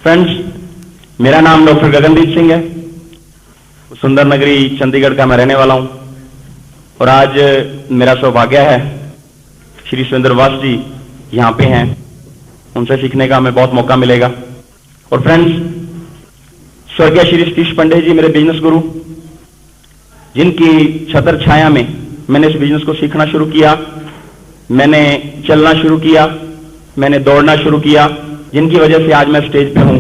Friends, मेरा नाम doctor Gagandeep Singh है। सुंदर नगरी चंडीगढ़ का मैं रहने वाला हूं और आज मेरा सौभाग्य है श्री सुरेंद्र वास जी यहां पे हैं, उनसे सीखने का हमें बहुत मौका मिलेगा। और फ्रेंड्स, स्वर्गीय श्री सतीश पांडे जी मेरे बिजनेस गुरु, जिनकी छत्र छाया में मैंने इस बिजनेस को सीखना शुरू किया, मैंने चलना शुरू किया, मैंने दौड़ना शुरू किया, जिनकी वजह से आज मैं स्टेज पे हूं।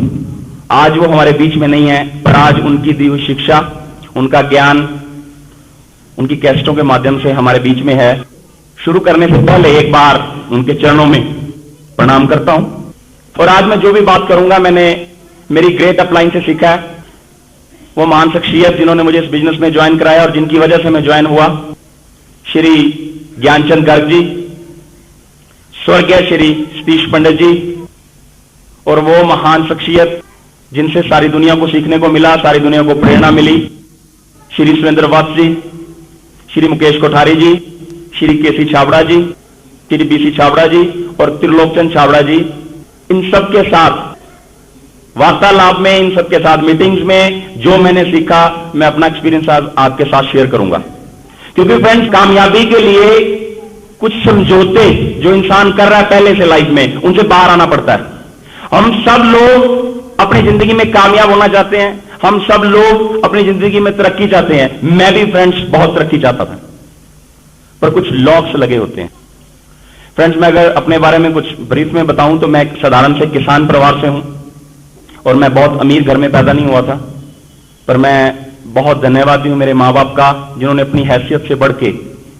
आज वो हमारे बीच में नहीं है, पर आज उनकी दी हुई शिक्षा, उनका ज्ञान, उनकी कैसेटों के माध्यम से हमारे बीच में है। शुरू करने से पहले एक बार उनके चरणों में प्रणाम करता हूं। और आज मैं जो भी बात करूंगा मैंने मेरी ग्रेट अपलाइन से सीखा है। वो महान शख्सियत जिन्होंने मुझे इस बिजनेस में ज्वाइन कराया और जिनकी वजह से मैं ज्वाइन हुआ, श्री ज्ञानचंद गर्ग जी, स्वर्गीय श्री सतीश पांडे जी, और वो महान शख्सियत जिनसे सारी दुनिया को सीखने को मिला, सारी दुनिया को प्रेरणा मिली, श्री सुरेंद्र वास जी, श्री मुकेश कोठारी जी, श्री केसी छाबड़ा जी, श्री बीसी छाबड़ा जी और त्रिलोकचंद छाबड़ा जी। इन सबके साथ वार्तालाप में, इन सबके साथ मीटिंग्स में जो मैंने सीखा, मैं अपना एक्सपीरियंस आज आपके साथ शेयर करूंगा। क्योंकि फ्रेंड्स, कामयाबी के लिए कुछ समझौते जो इंसान कर रहा है पहले से लाइफ में, उनसे बाहर आना पड़ता है। हम सब लोग अपनी जिंदगी में कामयाब होना चाहते हैं, हम सब लोग अपनी जिंदगी में तरक्की चाहते हैं। मैं भी फ्रेंड्स बहुत तरक्की चाहता था, पर कुछ लॉक्स लगे होते हैं। फ्रेंड्स, मैं अगर अपने बारे में कुछ ब्रीफ में बताऊं तो मैं एक साधारण से किसान परिवार से हूं और मैं बहुत अमीर घर में पैदा नहीं हुआ था, पर मैं बहुत धन्यवादी हूं मेरे मां बाप का, जिन्होंने अपनी हैसियत से बढ़ के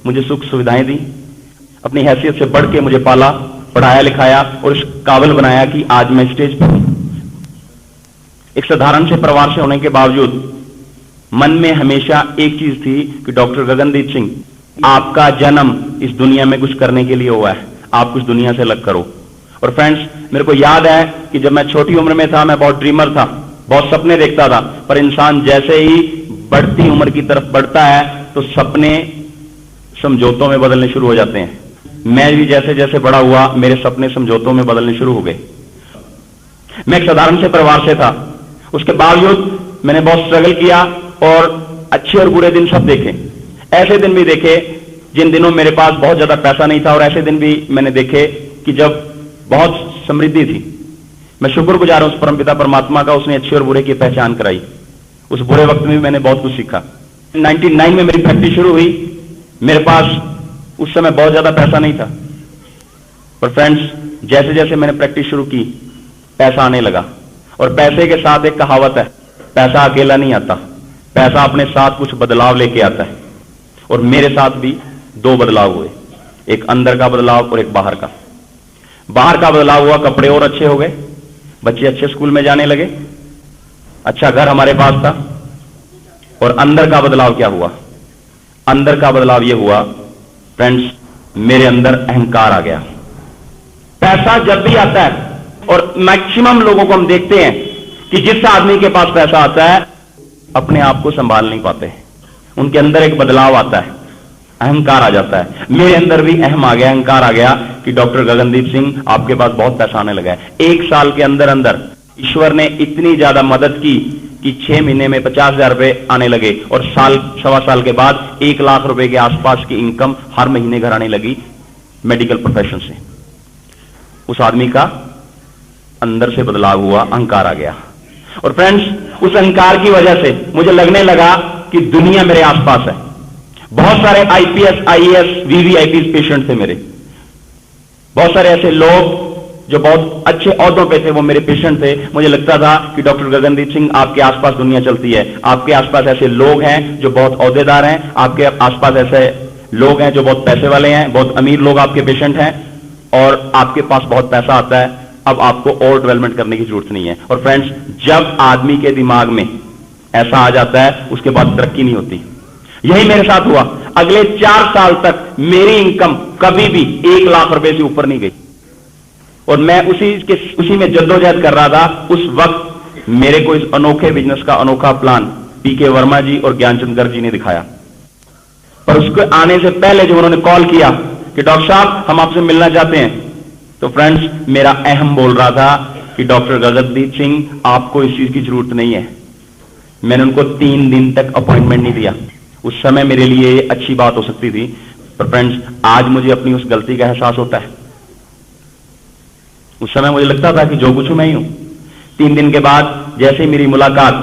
मुझे सुख सुविधाएं दी, अपनी हैसियत से बढ़ के मुझे पाला, पढ़ाया लिखाया और इस काबिल बनाया कि आज मैं स्टेज पर हूं। एक साधारण से परिवार से होने के बावजूद मन में हमेशा एक चीज थी कि डॉक्टर गगनदीप सिंह, आपका जन्म इस दुनिया में कुछ करने के लिए हुआ है, आप कुछ दुनिया से अलग करो। और फ्रेंड्स, मेरे को याद है कि जब मैं छोटी उम्र में था, मैं बहुत ड्रीमर था, बहुत सपने देखता था, पर इंसान जैसे ही बढ़ती उम्र की तरफ बढ़ता है तो सपने समझौतों में बदलने शुरू हो जाते हैं। मैं भी जैसे जैसे बड़ा हुआ, मेरे सपने समझौतों में बदलने शुरू हो गए। मैं एक साधारण से परिवार से था, उसके बावजूद मैंने बहुत स्ट्रगल किया और अच्छे और बुरे दिन सब देखे। ऐसे दिन भी देखे जिन दिनों मेरे पास बहुत ज्यादा पैसा नहीं था, और ऐसे दिन भी मैंने देखे कि जब बहुत समृद्धि थी। मैं शुक्रगुजार हूं उस परमपिता परमात्मा का, उसने अच्छे और बुरे की पहचान कराई। उस बुरे वक्त में भी मैंने बहुत कुछ सीखा। 99 में मेरी प्रैक्टिस शुरू हुई। मेरे पास उस समय बहुत ज्यादा पैसा नहीं था, पर फ्रेंड्स, जैसे जैसे मैंने प्रैक्टिस शुरू की, पैसा आने लगा। और पैसे के साथ एक कहावत है, पैसा अकेला नहीं आता, पैसा अपने साथ कुछ बदलाव लेके आता है। और मेरे साथ भी दो बदलाव हुए, एक अंदर का बदलाव और एक बाहर का। बाहर का बदलाव हुआ, कपड़े और अच्छे हो गए, बच्चे अच्छे स्कूल में जाने लगे, अच्छा घर हमारे पास था। और अंदर का बदलाव क्या हुआ? अंदर का बदलाव यह हुआ फ्रेंड्स, मेरे अंदर अहंकार आ गया। पैसा जब भी आता है, और मैक्सिमम लोगों को हम देखते हैं कि जिस आदमी के पास पैसा आता है अपने आप को संभाल नहीं पाते, उनके अंदर एक बदलाव आता है, अहंकार आ जाता है। मेरे अंदर भी अहम आ गया, अहंकार आ गया कि डॉक्टर गगनदीप सिंह, आपके पास बहुत पैसा आने लगा है। 1 साल के अंदर अंदर ईश्वर ने इतनी ज्यादा मदद की कि 6 महीने में 50,000 रुपए आने लगे, और साल सवा साल के बाद 1 लाख रुपए के आसपास की इनकम हर महीने घर आने लगी मेडिकल प्रोफेशन से। उस आदमी का अंदर से बदलाव हुआ, अहंकार आ गया। और फ्रेंड्स, उस अहंकार की वजह से मुझे लगने लगा कि दुनिया मेरे आसपास है। बहुत सारे आईपीएस, आईएएस, वीवीआईपी पेशेंट थे मेरे। बहुत सारे ऐसे लोग जो बहुत अच्छे ओहदों पे थे, वो मेरे पेशेंट थे। मुझे लगता था कि डॉक्टर गगनदीप सिंह, आपके आसपास दुनिया चलती है, आपके आसपास ऐसे लोग हैं जो बहुत ओहदेदार हैं, आपके आसपास ऐसे लोग हैं जो बहुत पैसे वाले हैं, बहुत अमीर लोग आपके पेशेंट हैं, और आपके पास बहुत पैसा आता है। अब आपको और डेवलपमेंट करने की जरूरत नहीं है। और फ्रेंड्स, जब आदमी के दिमाग में ऐसा आ जाता है, उसके बाद तरक्की नहीं होती। यही मेरे साथ हुआ। अगले 4 साल तक मेरी इनकम कभी भी 1 लाख रुपए से ऊपर नहीं गई, और मैं उसी में जद्दोजहद कर रहा था। उस वक्त मेरे को इस अनोखे बिजनेस का अनोखा प्लान पीके वर्मा जी और ज्ञानचंद गर्ग जी ने दिखाया। पर उसके आने से पहले जब उन्होंने कॉल किया कि डॉक्टर साहब हम आपसे मिलना चाहते हैं, तो फ्रेंड्स, मेरा अहम बोल रहा था कि डॉक्टर गगनदीप सिंह आपको इस चीज की जरूरत नहीं है। मैंने उनको 3 दिन तक अपॉइंटमेंट नहीं दिया। उस समय मेरे लिए ये अच्छी बात हो सकती थी, पर फ्रेंड्स आज मुझे अपनी उस गलती का एहसास होता है। उस समय मुझे लगता था कि जो कुछ हूं मैं ही हूं। 3 दिन के बाद जैसे ही मेरी मुलाकात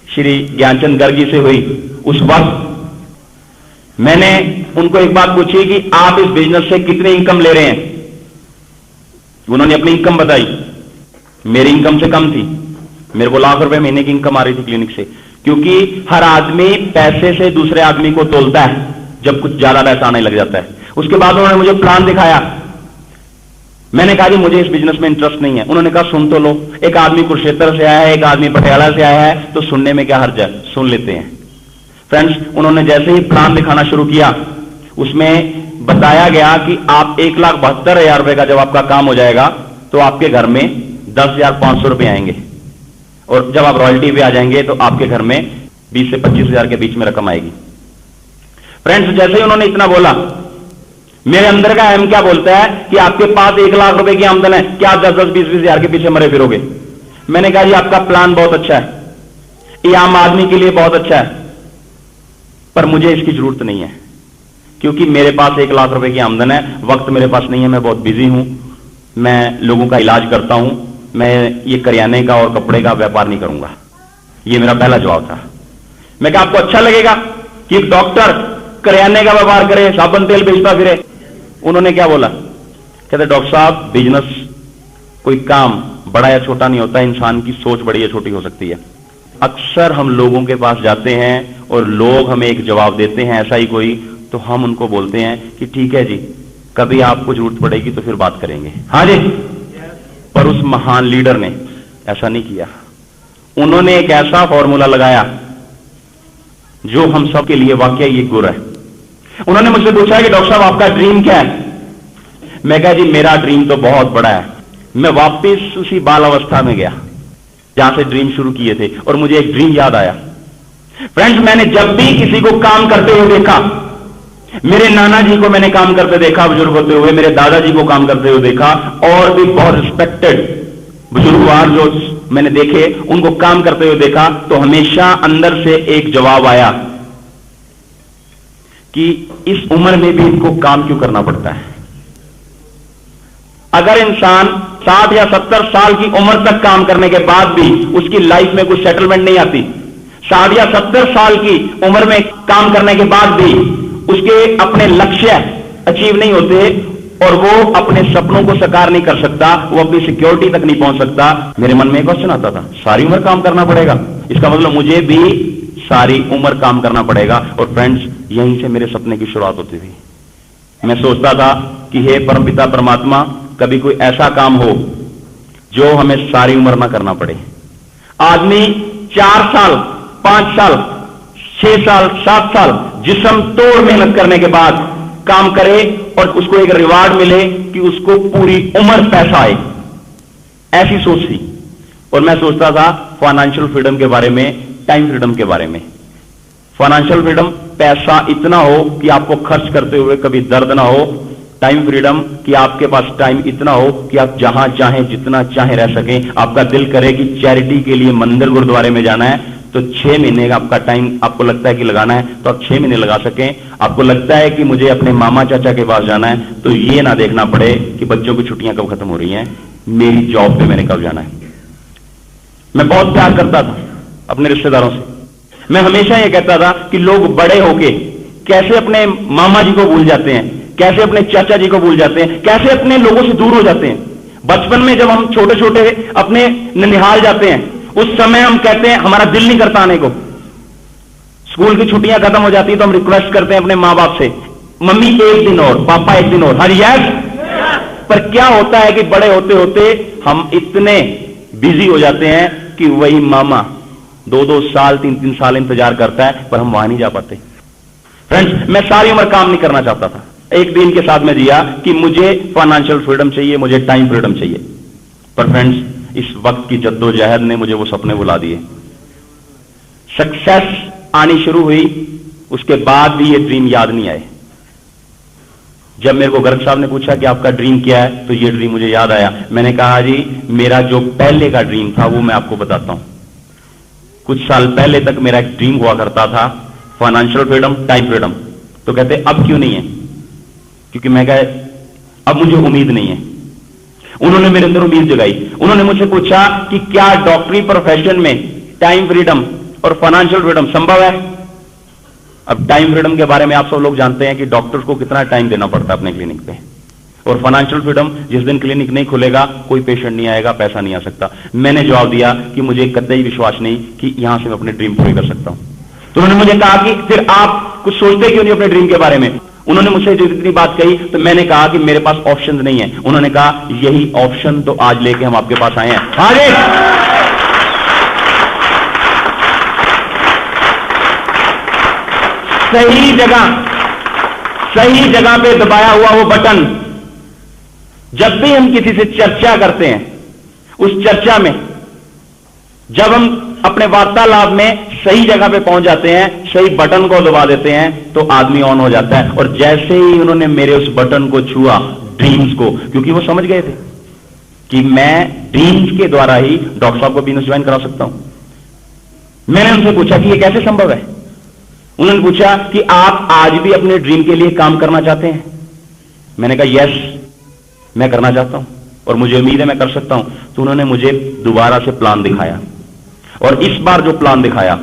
श्री ज्ञानचंद गर्ग जी से हुई, उस वक्त मैंने उनको एक बात पूछी कि आप इस बिजनेस से कितने इनकम ले रहे हैं। उन्होंने अपनी इनकम बताई। मेरी इनकम से कम थी, मेरे को लाख रुपए महीने की इनकम आ रही थी क्लिनिक से, क्योंकि हर आदमी पैसे से दूसरे आदमी को तोलता है जब कुछ ज्यादा पैसा आने लग जाता है। उसके बाद उन्होंने मुझे प्लान दिखाया। मैंने कहा कि मुझे इस बिजनेस में इंटरेस्ट नहीं है। उन्होंने कहा सुन तो लो, एक आदमी कुरुक्षेत्र से आया है, एक आदमी पटियाला से आया है, तो सुनने में क्या हर्ज है, सुन लेते हैं। फ्रेंड्स, उन्होंने जैसे ही प्लान दिखाना शुरू किया, उसमें बताया गया कि आप 1,72,000 रुपए का जब आपका काम हो जाएगा तो आपके घर में 10,500 रुपए आएंगे, और जब आप रॉयल्टी पे आ जाएंगे तो आपके घर में 20 से 25,000 के बीच में रकम आएगी। फ्रेंड्स, जैसे ही उन्होंने इतना बोला, मेरे अंदर का अहम क्या बोलता है कि आपके पास 1 लाख रुपए की आमदन है, क्या आप 10-10, 20-20 हजार के पीछे मरे फिरोगे। मैंने कहा जी आपका प्लान बहुत अच्छा है, ये आम आदमी के लिए बहुत अच्छा है, पर मुझे इसकी जरूरत नहीं है, क्योंकि मेरे पास 1 लाख रुपए की आमदन है, वक्त मेरे पास नहीं है, मैं बहुत बिजी हूं, मैं लोगों का इलाज करता हूं, मैं ये करियाने का और कपड़े का व्यापार नहीं करूंगा। ये मेरा पहला जवाब था। मैं कहा आपको अच्छा लगेगा कि एक डॉक्टर करियाने का व्यापार करे, साबुन तेल बेचता फिरे। उन्होंने क्या बोला, कहते डॉक्टर साहब बिजनेस कोई काम बड़ा या छोटा नहीं होता, इंसान की सोच बड़ी या छोटी हो सकती है। अक्सर हम लोगों के पास जाते हैं और लोग हमें एक जवाब देते हैं ऐसा ही कोई, तो हम उनको बोलते हैं कि ठीक है जी, कभी आपको जरूरत पड़ेगी तो फिर बात करेंगे। हाँ जी, पर उस महान लीडर ने ऐसा नहीं किया। उन्होंने एक ऐसा फॉर्मूला लगाया जो हम सब के लिए वाकई ये गुर है। उन्होंने मुझसे पूछा कि डॉक्टर साहब आपका ड्रीम क्या है। मैं कहा जी मेरा ड्रीम तो बहुत बड़ा है। मैं वापस उसी बाल अवस्था में गया जहां से ड्रीम शुरू किए थे, और मुझे एक ड्रीम याद आया। फ्रेंड्स, मैंने जब भी किसी को काम करते हुए देखा, मेरे नाना जी को मैंने काम करते देखा बुजुर्ग होते हुए, मेरे दादाजी को काम करते हुए देखा, और भी बहुत रिस्पेक्टेड बुजुर्गवार जो मैंने देखे उनको काम करते हुए देखा, तो हमेशा अंदर से एक जवाब आया कि इस उम्र में भी इनको काम क्यों करना पड़ता है। अगर इंसान 60 या 70 साल की उम्र तक काम करने के बाद भी उसकी लाइफ में कुछ सेटलमेंट नहीं आती, 60 या 70 साल की उम्र में काम करने के बाद भी उसके अपने लक्ष्य अचीव नहीं होते और वो अपने सपनों को साकार नहीं कर सकता, वो अपनी सिक्योरिटी तक नहीं पहुंच सकता, मेरे मन में एक क्वेश्चन आता था, सारी उम्र काम करना पड़ेगा, इसका मतलब मुझे भी सारी उम्र काम करना पड़ेगा। और फ्रेंड्स, यहीं से मेरे सपने की शुरुआत होती थी। मैं सोचता था कि हे परमपिता परमात्मा, कभी कोई ऐसा काम हो जो हमें सारी उम्र ना करना पड़े। आदमी 4 साल, 5 साल, 6 साल, 7 साल जिस्म तोड़ मेहनत करने के बाद काम करे और उसको एक रिवार्ड मिले कि उसको पूरी उम्र पैसा आए, ऐसी सोच थी। और मैं सोचता था फाइनेंशियल फ्रीडम के बारे में, टाइम फ्रीडम के बारे में। फाइनेंशियल फ्रीडम, पैसा इतना हो कि आपको खर्च करते हुए कभी दर्द ना हो। टाइम फ्रीडम कि आपके पास टाइम इतना हो कि आप जहां चाहें जितना चाहें रह सकें। आपका दिल करे कि चैरिटी के लिए मंदिर गुरुद्वारे में जाना है तो 6 महीने का आपका टाइम आपको लगता है कि लगाना है तो आप 6 महीने लगा सकें। आपको लगता है कि मुझे अपने मामा चाचा के पास जाना है तो ये ना देखना पड़े कि बच्चों की छुट्टियां कब खत्म हो रही हैं, मेरी जॉब पे मैंने कब जाना है। मैं बहुत प्यार करता था अपने रिश्तेदारों से। मैं हमेशा ये कहता था कि लोग बड़े होके कैसे अपने मामा जी को भूल जाते हैं, कैसे अपने चाचा जी को भूल जाते हैं, कैसे अपने लोगों से दूर हो जाते हैं। बचपन में जब हम छोटे छोटे अपने ननिहाल जाते हैं उस समय हम कहते हैं हमारा दिल नहीं करता आने को। स्कूल की छुट्टियां खत्म हो जाती है तो हम रिक्वेस्ट करते हैं अपने माँ बाप से, मम्मी एक दिन और, पापा एक दिन और। हर यस। पर क्या होता है कि बड़े होते होते हम इतने बिजी हो जाते हैं कि वही मामा 2-2 साल 3-3 साल इंतजार करता है पर हम वहां नहीं जा पाते। फ्रेंड्स, मैं सारी उम्र काम नहीं करना चाहता था। एक दिन के साथ में दिया कि मुझे फाइनेंशियल फ्रीडम चाहिए, मुझे टाइम फ्रीडम चाहिए। पर फ्रेंड्स, इस वक्त की जद्दोजहद ने मुझे वो सपने बुला दिए। सक्सेस आनी शुरू हुई, उसके बाद भी ये ड्रीम याद नहीं आए। जब मेरे को गर्ग साहब ने पूछा कि आपका ड्रीम क्या है, तो ये ड्रीम मुझे याद आया। मैंने कहा जी मेरा जो पहले का ड्रीम था वो मैं आपको बताता हूं। कुछ साल पहले तक मेरा एक ड्रीम हुआ करता था, फाइनेंशियल फ्रीडम, टाइम फ्रीडम। तो कहते अब क्यों नहीं है? क्योंकि मैं कहा अब मुझे उम्मीद नहीं है। उन्होंने मेरे अंदर उम्मीद जगाई। उन्होंने मुझसे पूछा कि क्या डॉक्टरी प्रोफेशन में टाइम फ्रीडम और फाइनेंशियल फ्रीडम संभव है? अब टाइम फ्रीडम के बारे में आप सब लोग जानते हैं कि डॉक्टर्स को कितना टाइम देना पड़ता है अपने क्लिनिक पे, और फाइनेंशियल फ्रीडम जिस दिन क्लिनिक नहीं खुलेगा कोई पेशेंट नहीं आएगा, पैसा नहीं आ सकता। मैंने जवाब दिया कि मुझे कतई विश्वास नहीं कि यहां से मैं अपने ड्रीम पूरे कर सकता हूं। तो उन्होंने मुझे कहा कि फिर आप कुछ सोचते क्यों नहीं अपने ड्रीम के बारे में? उन्होंने मुझसे जो इतनी बात कही तो मैंने कहा कि मेरे पास ऑप्शन नहीं है। उन्होंने कहा यही ऑप्शन तो आज लेके हम आपके पास आए हैं। आगे सही जगह पे दबाया हुआ वो बटन। जब भी हम किसी से चर्चा करते हैं, उस चर्चा में जब हम अपने वार्तालाप में सही जगह पे पहुंच जाते हैं, सही बटन को दबा देते हैं, तो आदमी ऑन हो जाता है। और जैसे ही उन्होंने मेरे उस बटन को छुआ, ड्रीम्स को, क्योंकि वो समझ गए थे कि मैं ड्रीम्स के द्वारा ही डॉक्टर साहब को बिजनेस ज्वाइन करा सकता हूं। मैंने उनसे पूछा कि यह कैसे संभव है? उन्होंने पूछा कि आप आज भी अपने ड्रीम के लिए काम करना चाहते हैं? मैंने कहा यस, मैं करना चाहता हूं और मुझे उम्मीद है मैं कर सकता हूं। तो उन्होंने मुझे दोबारा से प्लान दिखाया, और इस बार जो प्लान दिखाया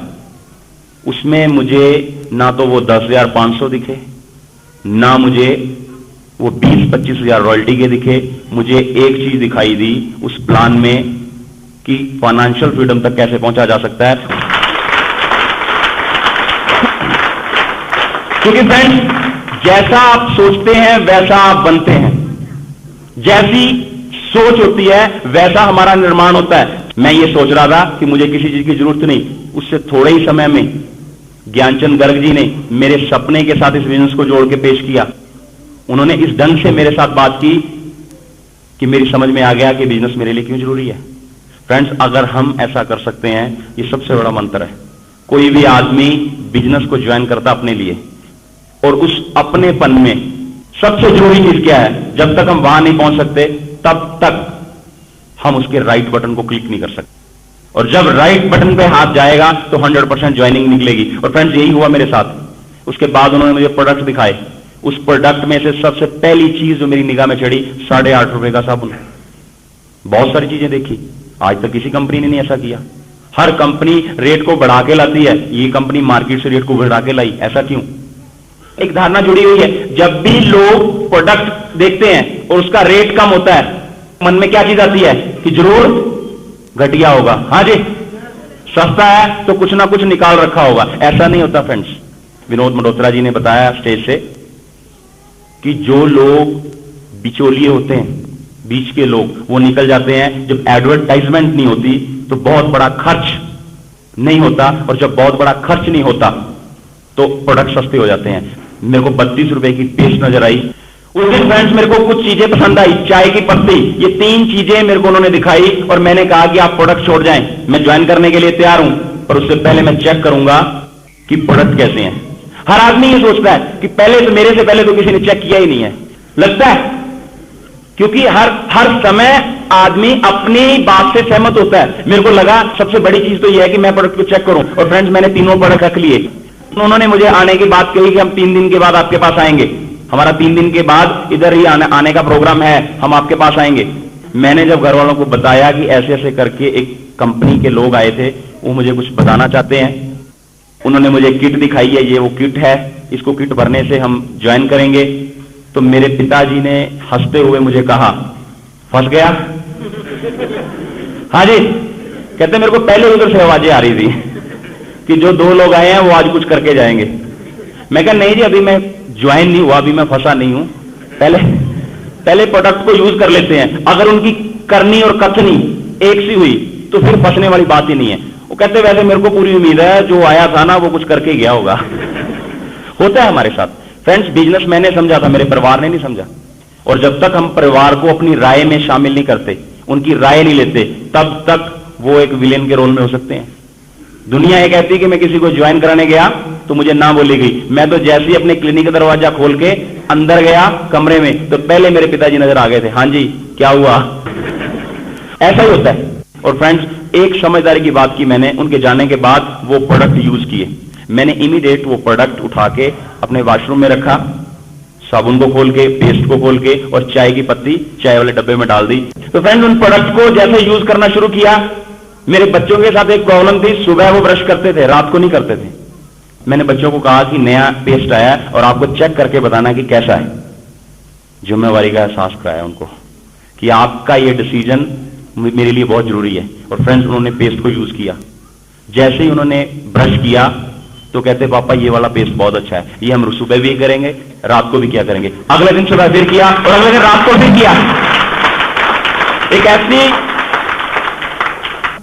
उसमें मुझे ना तो वो 10,500 दिखे, ना मुझे वो 20-25 हजार रॉयल्टी के दिखे। मुझे एक चीज दिखाई दी उस प्लान में कि फाइनेंशियल फ्रीडम तक कैसे पहुंचा जा सकता है। क्योंकि फ्रेंड्स, जैसा आप सोचते हैं वैसा आप बनते हैं। जैसी सोच होती है वैसा हमारा निर्माण होता है। मैं ये सोच रहा था कि मुझे किसी चीज की जरूरत नहीं, उससे थोड़े ही समय में ज्ञानचंद गर्ग जी ने मेरे सपने के साथ इस बिजनेस को जोड़ के पेश किया। उन्होंने इस ढंग से मेरे साथ बात की कि मेरी समझ में आ गया कि बिजनेस मेरे लिए क्यों जरूरी है। फ्रेंड्स, अगर हम ऐसा कर सकते हैं, ये सबसे बड़ा मंत्र है। कोई भी आदमी बिजनेस को ज्वाइन करता अपने लिए, और उस अपनेपन में सबसे जरूरी चीज क्या है? जब तक हम वहां नहीं पहुंच सकते तब तक हम उसके राइट बटन को क्लिक नहीं कर सकते। और जब राइट बटन पे हाथ जाएगा तो 100% ज्वाइनिंग निकलेगी। और फ्रेंड्स, यही हुआ मेरे साथ। उसके बाद उन्होंने मुझे प्रोडक्ट दिखाए। उस प्रोडक्ट में से सबसे पहली चीज जो मेरी निगाह में चढ़ी, 8.5 रुपए का साबुन। बहुत सारी चीजें देखी, आज तक किसी कंपनी ने नहीं ऐसा किया। हर कंपनी रेट को बढ़ा के लाती है, ये कंपनी मार्केट से रेट को बढ़ा के लाई। ऐसा क्यों? एक धारणा जुड़ी हुई है। जब भी लोग प्रोडक्ट देखते हैं और उसका रेट कम होता है, मन में क्या चीज आती है कि जरूर घटिया होगा। हाँ जी, सस्ता है तो कुछ ना कुछ निकाल रखा होगा। ऐसा नहीं होता फ्रेंड्स। विनोद मल्होत्रा जी ने बताया स्टेज से कि जो लोग बिचौलिए होते हैं, बीच के लोग, वो निकल जाते हैं। जब एडवर्टाइजमेंट नहीं होती तो बहुत बड़ा खर्च नहीं होता, और जब बहुत बड़ा खर्च नहीं होता तो प्रोडक्ट सस्ते हो जाते हैं। मेरे को 32 रुपए की पेस्ट नजर आई। उस दिन फ्रेंड्स मेरे को कुछ चीजें पसंद आई। चाय की पत्ती, ये 3 चीजें मेरे को उन्होंने दिखाई, और मैंने कहा कि आप प्रोडक्ट छोड़ जाएं, मैं ज्वाइन करने के लिए तैयार हूं, पर उससे पहले मैं चेक करूंगा कि प्रोडक्ट कैसे हैं। हर आदमी ये सोचता है कि पहले तो मेरे से पहले तो किसी ने चेक किया ही नहीं है, लगता है, क्योंकि हर समय आदमी अपनी बात से सहमत होता है। मेरे को लगा सबसे बड़ी चीज तो यह है कि मैं प्रोडक्ट को चेक करूं। और फ्रेंड्स, मैंने तीनों प्रोडक्ट रख लिए। उन्होंने मुझे आने की बात कही कि हम 3 दिन के बाद आपके पास आएंगे। हमारा 3 दिन के बाद इधर ही आने का प्रोग्राम है, हम आपके पास आएंगे। मैंने जब घर वालों को बताया कि ऐसे ऐसे करके एक कंपनी के लोग आए थे, वो मुझे कुछ बताना चाहते हैं, उन्होंने मुझे किट दिखाई है, ये वो किट है, इसको किट भरने से हम ज्वाइन करेंगे। तो मेरे पिताजी ने हंसते हुए मुझे कहा, फंस गया? हाँ जी, कहते मेरे को पहले उधर से आवाजें आ रही थी कि जो 2 लोग आए हैं वो आज कुछ करके जाएंगे। मैं कहा नहीं जी, अभी मैं ज्वाइन नहीं हुआ, अभी मैं फंसा नहीं हूं, पहले प्रोडक्ट को यूज कर लेते हैं। अगर उनकी करनी और कथनी एक सी हुई तो फिर फंसने वाली बात ही नहीं है। वो कहते वैसे मेरे को पूरी उम्मीद है जो आया था ना वो कुछ करके गया होगा। होता है हमारे साथ फ्रेंड्स। बिजनेस मैंने समझा था, मेरे परिवार ने नहीं समझा। और जब तक हम परिवार को अपनी राय में शामिल नहीं करते, उनकी राय नहीं लेते, तब तक वो एक विलेन के रोल में हो सकते हैं। दुनिया ये कहती है कि मैं किसी को ज्वाइन कराने गया तो मुझे ना बोली गई। मैं तो जैसे ही अपने क्लिनिक का दरवाजा खोल के अंदर गया कमरे में तो पहले मेरे पिताजी नजर आ गए थे। हाँ जी, क्या हुआ? ऐसा ही होता है। और फ्रेंड्स, एक समझदारी की बात की मैंने उनके जाने के बाद, वो प्रोडक्ट यूज किए। मैंने इमीडिएट वो प्रोडक्ट उठा के अपने वॉशरूम में रखा, साबुन को खोल के, पेस्ट को खोल के, और चाय की पत्ती चाय वाले डब्बे में डाल दी। तो फ्रेंड्स, उन प्रोडक्ट को जैसे यूज करना शुरू किया, मेरे बच्चों के साथ एक प्रॉब्लम थी, सुबह वो ब्रश करते थे, रात को नहीं करते थे। मैंने बच्चों को कहा कि नया पेस्ट आया है और आपको चेक करके बताना कि कैसा है। जिम्मेवारी का एहसास कराया उनको कि आपका ये डिसीजन मेरे लिए बहुत जरूरी है। और फ्रेंड्स, उन्होंने पेस्ट को यूज किया। जैसे ही उन्होंने ब्रश किया तो कहते, पापा ये वाला पेस्ट बहुत अच्छा है, ये हम सुबह भी करेंगे, रात को भी क्या करेंगे। अगले दिन सुबह फिर किया और अगले दिन रात को फिर किया। एक ऐसी,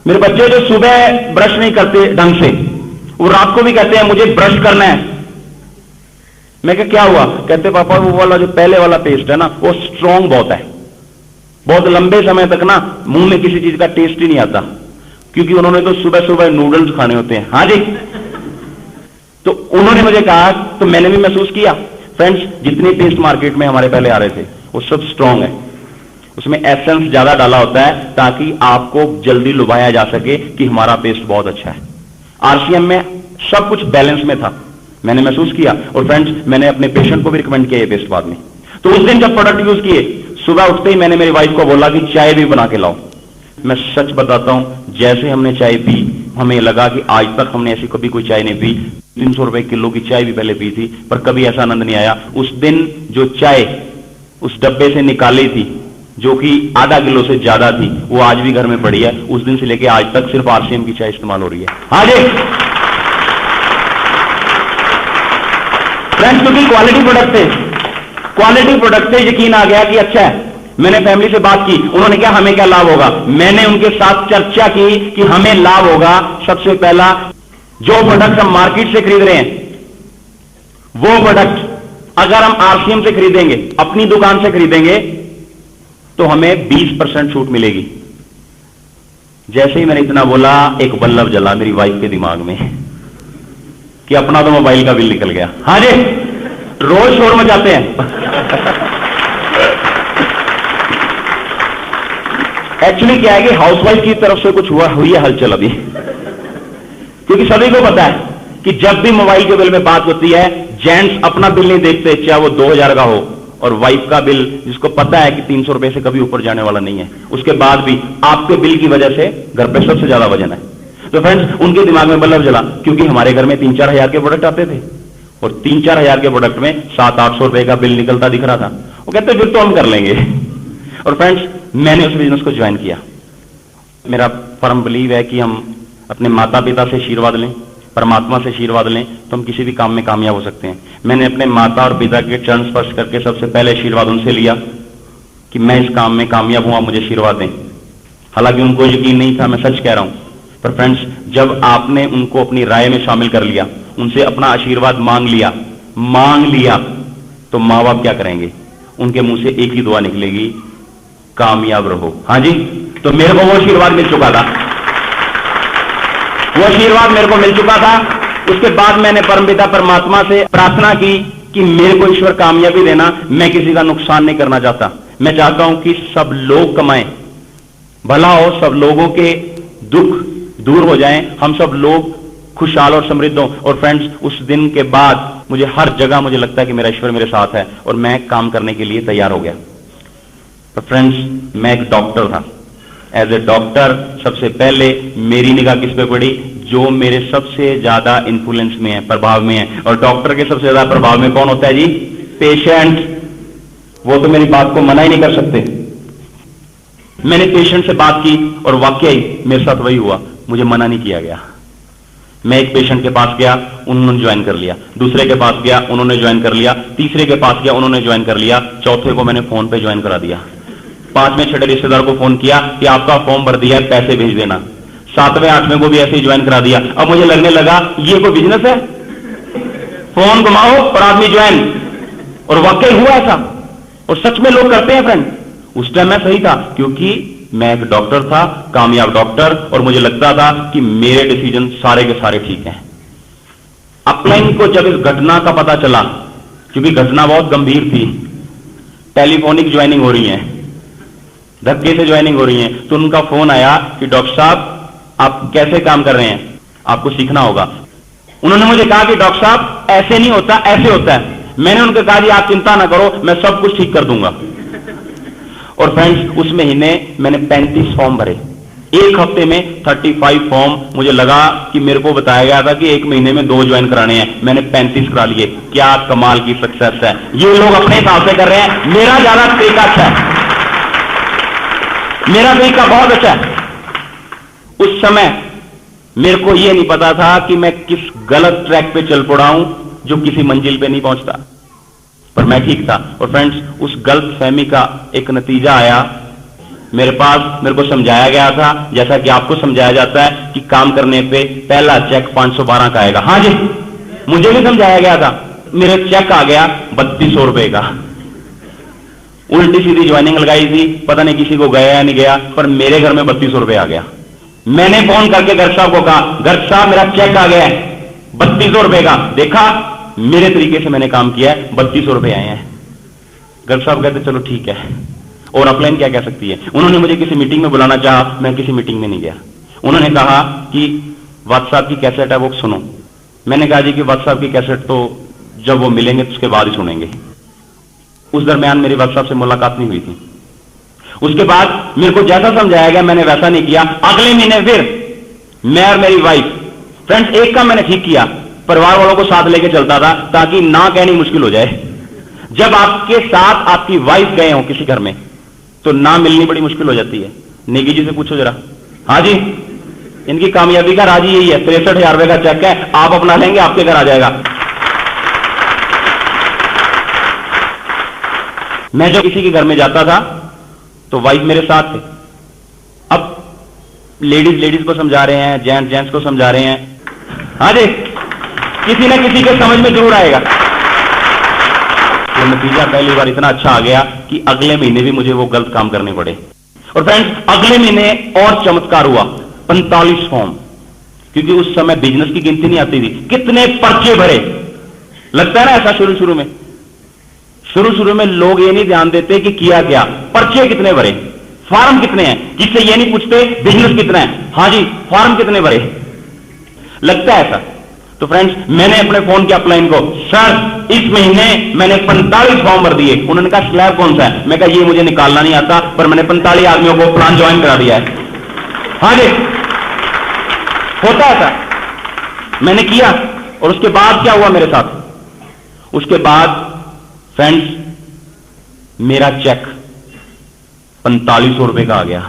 मेरे बच्चे जो सुबह ब्रश नहीं करते ढंग से, वो रात को भी कहते हैं मुझे ब्रश करना है। मैं क्या हुआ? कहते, पापा वो वाला जो पहले वाला पेस्ट है ना, वो स्ट्रांग बहुत है, बहुत लंबे समय तक ना मुंह में किसी चीज का टेस्ट ही नहीं आता, क्योंकि उन्होंने तो सुबह सुबह नूडल्स खाने होते हैं। हाँ जी, तो उन्होंने मुझे कहा, तो मैंने भी महसूस किया। फ्रेंड्स, जितने पेस्ट मार्केट में हमारे पहले आ रहे थे वो सब स्ट्रांग है, उसमें एसेंस ज्यादा डाला होता है ताकि आपको जल्दी लुभाया जा सके कि हमारा पेस्ट बहुत अच्छा है। आरसीएम में सब कुछ बैलेंस में था, मैंने महसूस किया। और फ्रेंड्स, मैंने अपने पेशेंट को भी रिकमेंड किया ये पेस्ट बाद में। तो उस दिन जब प्रोडक्ट यूज किए, सुबह उठते ही मैंने मेरी वाइफ को बोला कि चाय भी बना के लाओ। मैं सच बताता हूं, जैसे हमने चाय पी, हमें लगा कि आज तक हमने ऐसी कभी कोई चाय नहीं पी। 300 रुपए किलो की चाय भी पहले पी थी, पर कभी ऐसा आनंद नहीं आया। उस दिन जो चाय उस डब्बे से निकाली थी, जो कि आधा किलो से ज्यादा थी, वो आज भी घर में पड़ी है। उस दिन से लेके आज तक सिर्फ आरसीएम की चाय इस्तेमाल हो रही है। हाँ जी फ्रेंड्स, क्योंकि क्वालिटी प्रोडक्ट थे, क्वालिटी प्रोडक्ट से यकीन आ गया कि अच्छा है। मैंने फैमिली से बात की, उन्होंने क्या, हमें क्या लाभ होगा। मैंने उनके साथ चर्चा की कि हमें लाभ होगा। सबसे पहला, जो प्रोडक्ट हम मार्केट से खरीद रहे हैं, वो प्रोडक्ट अगर हम आरसीएम से खरीदेंगे, अपनी दुकान से खरीदेंगे, तो हमें 20% छूट मिलेगी। जैसे ही मैंने इतना बोला, एक बल्ब जला मेरी वाइफ के दिमाग में कि अपना तो मोबाइल का बिल निकल गया। हाँ जी, रोज शोर मचाते हैं। एक्चुअली क्या है कि हाउसवाइफ की तरफ से कुछ हुई है हलचल अभी, क्योंकि सभी को पता है कि जब भी मोबाइल के बिल में बात होती है, जेंट्स अपना बिल नहीं देखते, चाहे वो 2000 का हो, और वाइफ का बिल जिसको पता है कि 300 रुपए से कभी ऊपर जाने वाला नहीं है, उसके बाद भी आपके बिल की वजह से घर पे सबसे ज्यादा वजन है। तो फ्रेंड्स, उनके दिमाग में बल्ब जला, क्योंकि हमारे घर में 3-4 हजार के प्रोडक्ट आते थे और 3-4 हजार के प्रोडक्ट में 700-800 रुपए का बिल निकलता दिख रहा था। वो कहते फिर तो हम कर लेंगे। और फ्रेंड्स, मैंने उस बिजनेस को ज्वाइन किया। मेरा फर्म बिलीव है कि हम अपने माता पिता से आशीर्वाद लें, परमात्मा से आशीर्वाद लें, तो हम किसी भी काम में कामयाब हो सकते हैं। मैंने अपने माता और पिता के चरण स्पर्श करके सबसे पहले आशीर्वाद उनसे लिया कि मैं इस काम में कामयाब हूं, आप मुझे आशीर्वाद दें। हालांकि उनको यकीन नहीं था, मैं सच कह रहा हूं। पर फ्रेंड्स, जब आपने उनको अपनी राय में शामिल कर लिया, उनसे अपना आशीर्वाद मांग लिया, तो मां बाप क्या करेंगे? उनके मुंह से एक ही दुआ निकलेगी, कामयाब रहो। हाँ जी, तो मेरे को वो आशीर्वाद मिल चुका था, वो आशीर्वाद मेरे को मिल चुका था। उसके बाद मैंने परमपिता परमात्मा से प्रार्थना की कि मेरे को ईश्वर कामयाबी देना, मैं किसी का नुकसान नहीं करना चाहता। मैं चाहता हूं कि सब लोग कमाएं, भला हो, सब लोगों के दुख दूर हो जाएं, हम सब लोग खुशहाल और समृद्ध हों। और फ्रेंड्स, उस दिन के बाद मुझे हर जगह मुझे लगता है कि मेरा ईश्वर मेरे साथ है और मैं काम करने के लिए तैयार हो गया। तो फ्रेंड्स, मैं एक डॉक्टर था। एज ए डॉक्टर सबसे पहले मेरी निगाह किस पे पड़ी? जो मेरे सबसे ज्यादा इन्फ्लुएंस में है, प्रभाव में है। और डॉक्टर के सबसे ज्यादा प्रभाव में कौन होता है जी? पेशेंट। वो तो मेरी बात को मना ही नहीं कर सकते। मैंने पेशेंट से बात की और वाकई मेरे साथ वही हुआ, मुझे मना नहीं किया गया। मैं एक पेशेंट के पास गया, उन्होंने ज्वाइन कर लिया। दूसरे के पास गया, उन्होंने ज्वाइन कर लिया। तीसरे के पास गया, उन्होंने ज्वाइन कर लिया। चौथे को मैंने फोन पे ज्वाइन करा दिया। 5वें 6ठे रिश्तेदार को फोन किया कि आपका फॉर्म भर दिया है, पैसे भेज देना। 7वें 8वें को भी ऐसे ही ज्वाइन करा दिया। अब मुझे लगने लगा ये कोई बिजनेस है, फोन घुमाओ और आदमी ज्वाइन। और वाकई हुआ ऐसा, और सच में लोग करते हैं फ्रेंड। उस टाइम मैं सही था, क्योंकि मैं एक डॉक्टर था, कामयाब डॉक्टर, और मुझे लगता था कि मेरे डिसीजन सारे के सारे ठीक हैं। अपलाइन को जब इस घटना का पता चला क्योंकि घटना बहुत गंभीर थी, टेलीफोनिक ज्वाइनिंग हो रही है, धक्के से ज्वाइनिंग हो रही है। तो उनका फोन आया कि डॉक्टर साहब आप कैसे काम कर रहे हैं, आपको सीखना होगा। उन्होंने मुझे कहा कि डॉक्टर साहब ऐसे नहीं होता, ऐसे होता है। मैंने उनको कहा जी आप चिंता ना करो, मैं सब कुछ ठीक कर दूंगा। और फ्रेंड्स, उस महीने मैंने 35 फॉर्म भरे, एक हफ्ते में 35 फॉर्म। मुझे लगा कि मेरे को बताया गया था कि एक महीने में 2 ज्वाइन कराने हैं, मैंने 35 करा लिए। क्या कमाल की सक्सेस है। ये लोग अपने हिसाब से कर रहे हैं, मेरा ज्यादा तरीका अच्छा है, मेरा तरीका बहुत अच्छा है। उस समय मेरे को यह नहीं पता था कि मैं किस गलत ट्रैक पे चल पड़ा हूं जो किसी मंजिल पे नहीं पहुंचता, पर मैं ठीक था। और फ्रेंड्स, उस गलत फहमी का एक नतीजा आया मेरे पास। मेरे को समझाया गया था, जैसा कि आपको समझाया जाता है कि काम करने पे पहला चेक 512 का आएगा। हां जी, मुझे भी समझाया गया था। मेरा चेक आ गया 3200 रुपए का। उल्टी सीधी ज्वाइनिंग लगाई थी, पता नहीं किसी को गया या नहीं गया, पर मेरे घर में 3200 रुपए आ गया। मैंने फोन करके गर्ग साहब को कहा, गर्ग साहब मेरा चेक आ गया है 3200 रुपए का। देखा, मेरे तरीके से मैंने काम किया है, 3200 रुपए आए हैं। गर्ग साहब कहते चलो ठीक है, और अपलाइन क्या कह सकती है। उन्होंने मुझे किसी मीटिंग में बुलाना चाहा, मैं किसी मीटिंग में नहीं गया। उन्होंने कहा कि व्हाट्सएप की कैसेट है वो सुनो। मैंने कहा जी कि व्हाट्सएप की कैसेट तो जब वो मिलेंगे तो उसके बाद ही सुनेंगे। उस दरमियान मेरी व्हाट्सएप से मुलाकात नहीं हुई थी। उसके बाद मेरे को जैसा समझाया गया मैंने वैसा नहीं किया। अगले महीने फिर मैं और मेरी वाइफ, फ्रेंड्स एक काम मैंने ठीक किया, परिवार वालों को साथ लेके चलता था ताकि ना कहनी मुश्किल हो जाए। जब आपके साथ आपकी वाइफ गए हो किसी घर में तो ना मिलनी बड़ी मुश्किल हो जाती है। नेगी जी से पूछो जरा। हाँ जी, इनकी कामयाबी का राज यही है, 63,000 रुपए का चेक है, आप अपना लेंगे आपके घर आ जाएगा। मैं जब किसी के घर में जाता था तो वाइफ मेरे साथ थे। अब लेडीज को समझा रहे हैं, जेंट्स को समझा रहे हैं। हाँ जी, किसी ना किसी के समझ में जरूर आएगा। तो नतीजा पहली बार इतना अच्छा आ गया कि अगले महीने भी मुझे वो गलत काम करने पड़े। और फ्रेंड्स, अगले महीने और चमत्कार हुआ, 45 फॉर्म, क्योंकि उस समय बिजनेस की गिनती नहीं आती थी। कितने पर्चे भरे, लगता है ना ऐसा शुरू में लोग ये नहीं ध्यान देते कि किया क्या, पर्चे कितने भरे, फॉर्म कितने हैं, किससे ये नहीं पूछते बिजनेस कितना है। हाँ जी, फॉर्म कितने भरे, लगता है ऐसा। तो फ्रेंड्स, मैंने अपने फोन के अपलाइन को, सर इस महीने मैंने 45 फॉर्म भर दिए। उन्होंने कहा स्लैब कौन सा है, मैं कहा ये मुझे निकालना नहीं आता, पर मैंने 45 आदमियों को प्लान ज्वाइन करा दिया है। हाँ जी, होता है ऐसा, मैंने किया। और उसके बाद क्या हुआ मेरे साथ, उसके बाद फ्रेंड्स मेरा चेक 4500 रुपए का आ गया।